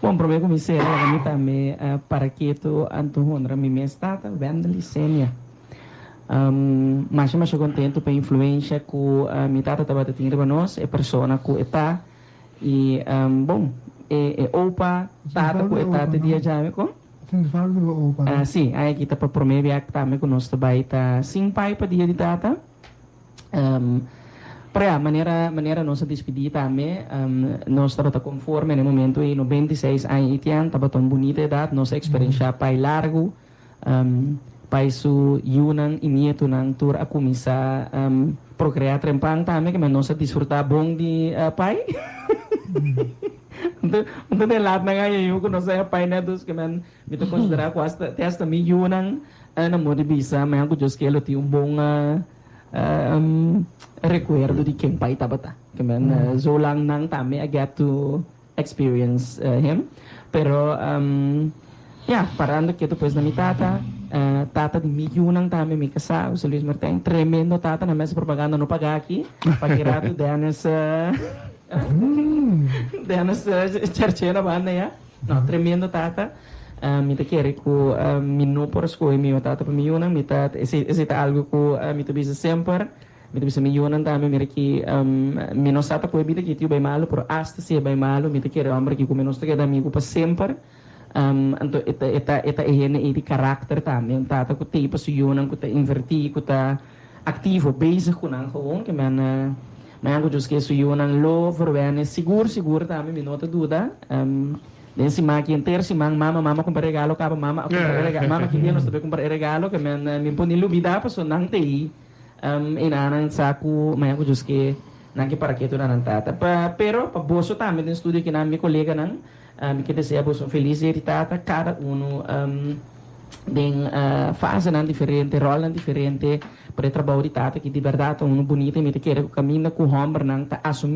Bom, primeiro comecei a também para que tu anto honra mi mestata vende licença. Mas eu contento pela influência que minha tata estava tendo para nós, é persona que está e bom, é opa tata que está te dia já me com. Sim, aí aqui está para promover que também com nós também está sim pai para dia de tata. Para a maneira nossa despedir também, nós estava conforme no momento em 96 anos e estava tão bonita idade, nossa experiência pai largo. Pai su yunang inieto nang tur a começar procriar trempang também que mas nós desfrutar bom de pai. Então de lá na ganha eu que nós é pai né dos que man me to considerar quase testa mi yunang na modo bisa mas eu just que ele tem bom recuerdo de quem pai tabata que man so lang nang também I get to experience him pero parando que depois na minha tata de milhão também me casar, o Sr. Luís Martins, tremendo tata na mesa propaganda no pagar aqui, para que rato denas charchena banda ya, não tremendo tata, me te quer que me não por escolher meu tata para milhão, me tata esse tá algo que me te bisa sempre, me te bisa milhão também me que me não sata por vida que tio bem malo, por hasta se bem malo, me te quer homem que como nós te queda amigo para sempre. Então eta de karakter também tata que tipo suyunan que invertir que tá ativo bezig com ang gewoon que man eu just que suyunan lo verwenen seguro também me nota dúvida desse maqui inteiro se mama comprar regalo capa mama que dia nós também comprar regalo que man me põe lubida para nang tei inanan saco mas eu just que nang que para que tu nan tata pero pa boso também no estúdio que na minha colega nang que desejamos feliz dia de tata, cada tem fase diferente, rol diferente para o trabalho de tata, que de verdade é bonito, e me quer que caminha com o homem, não tá assumir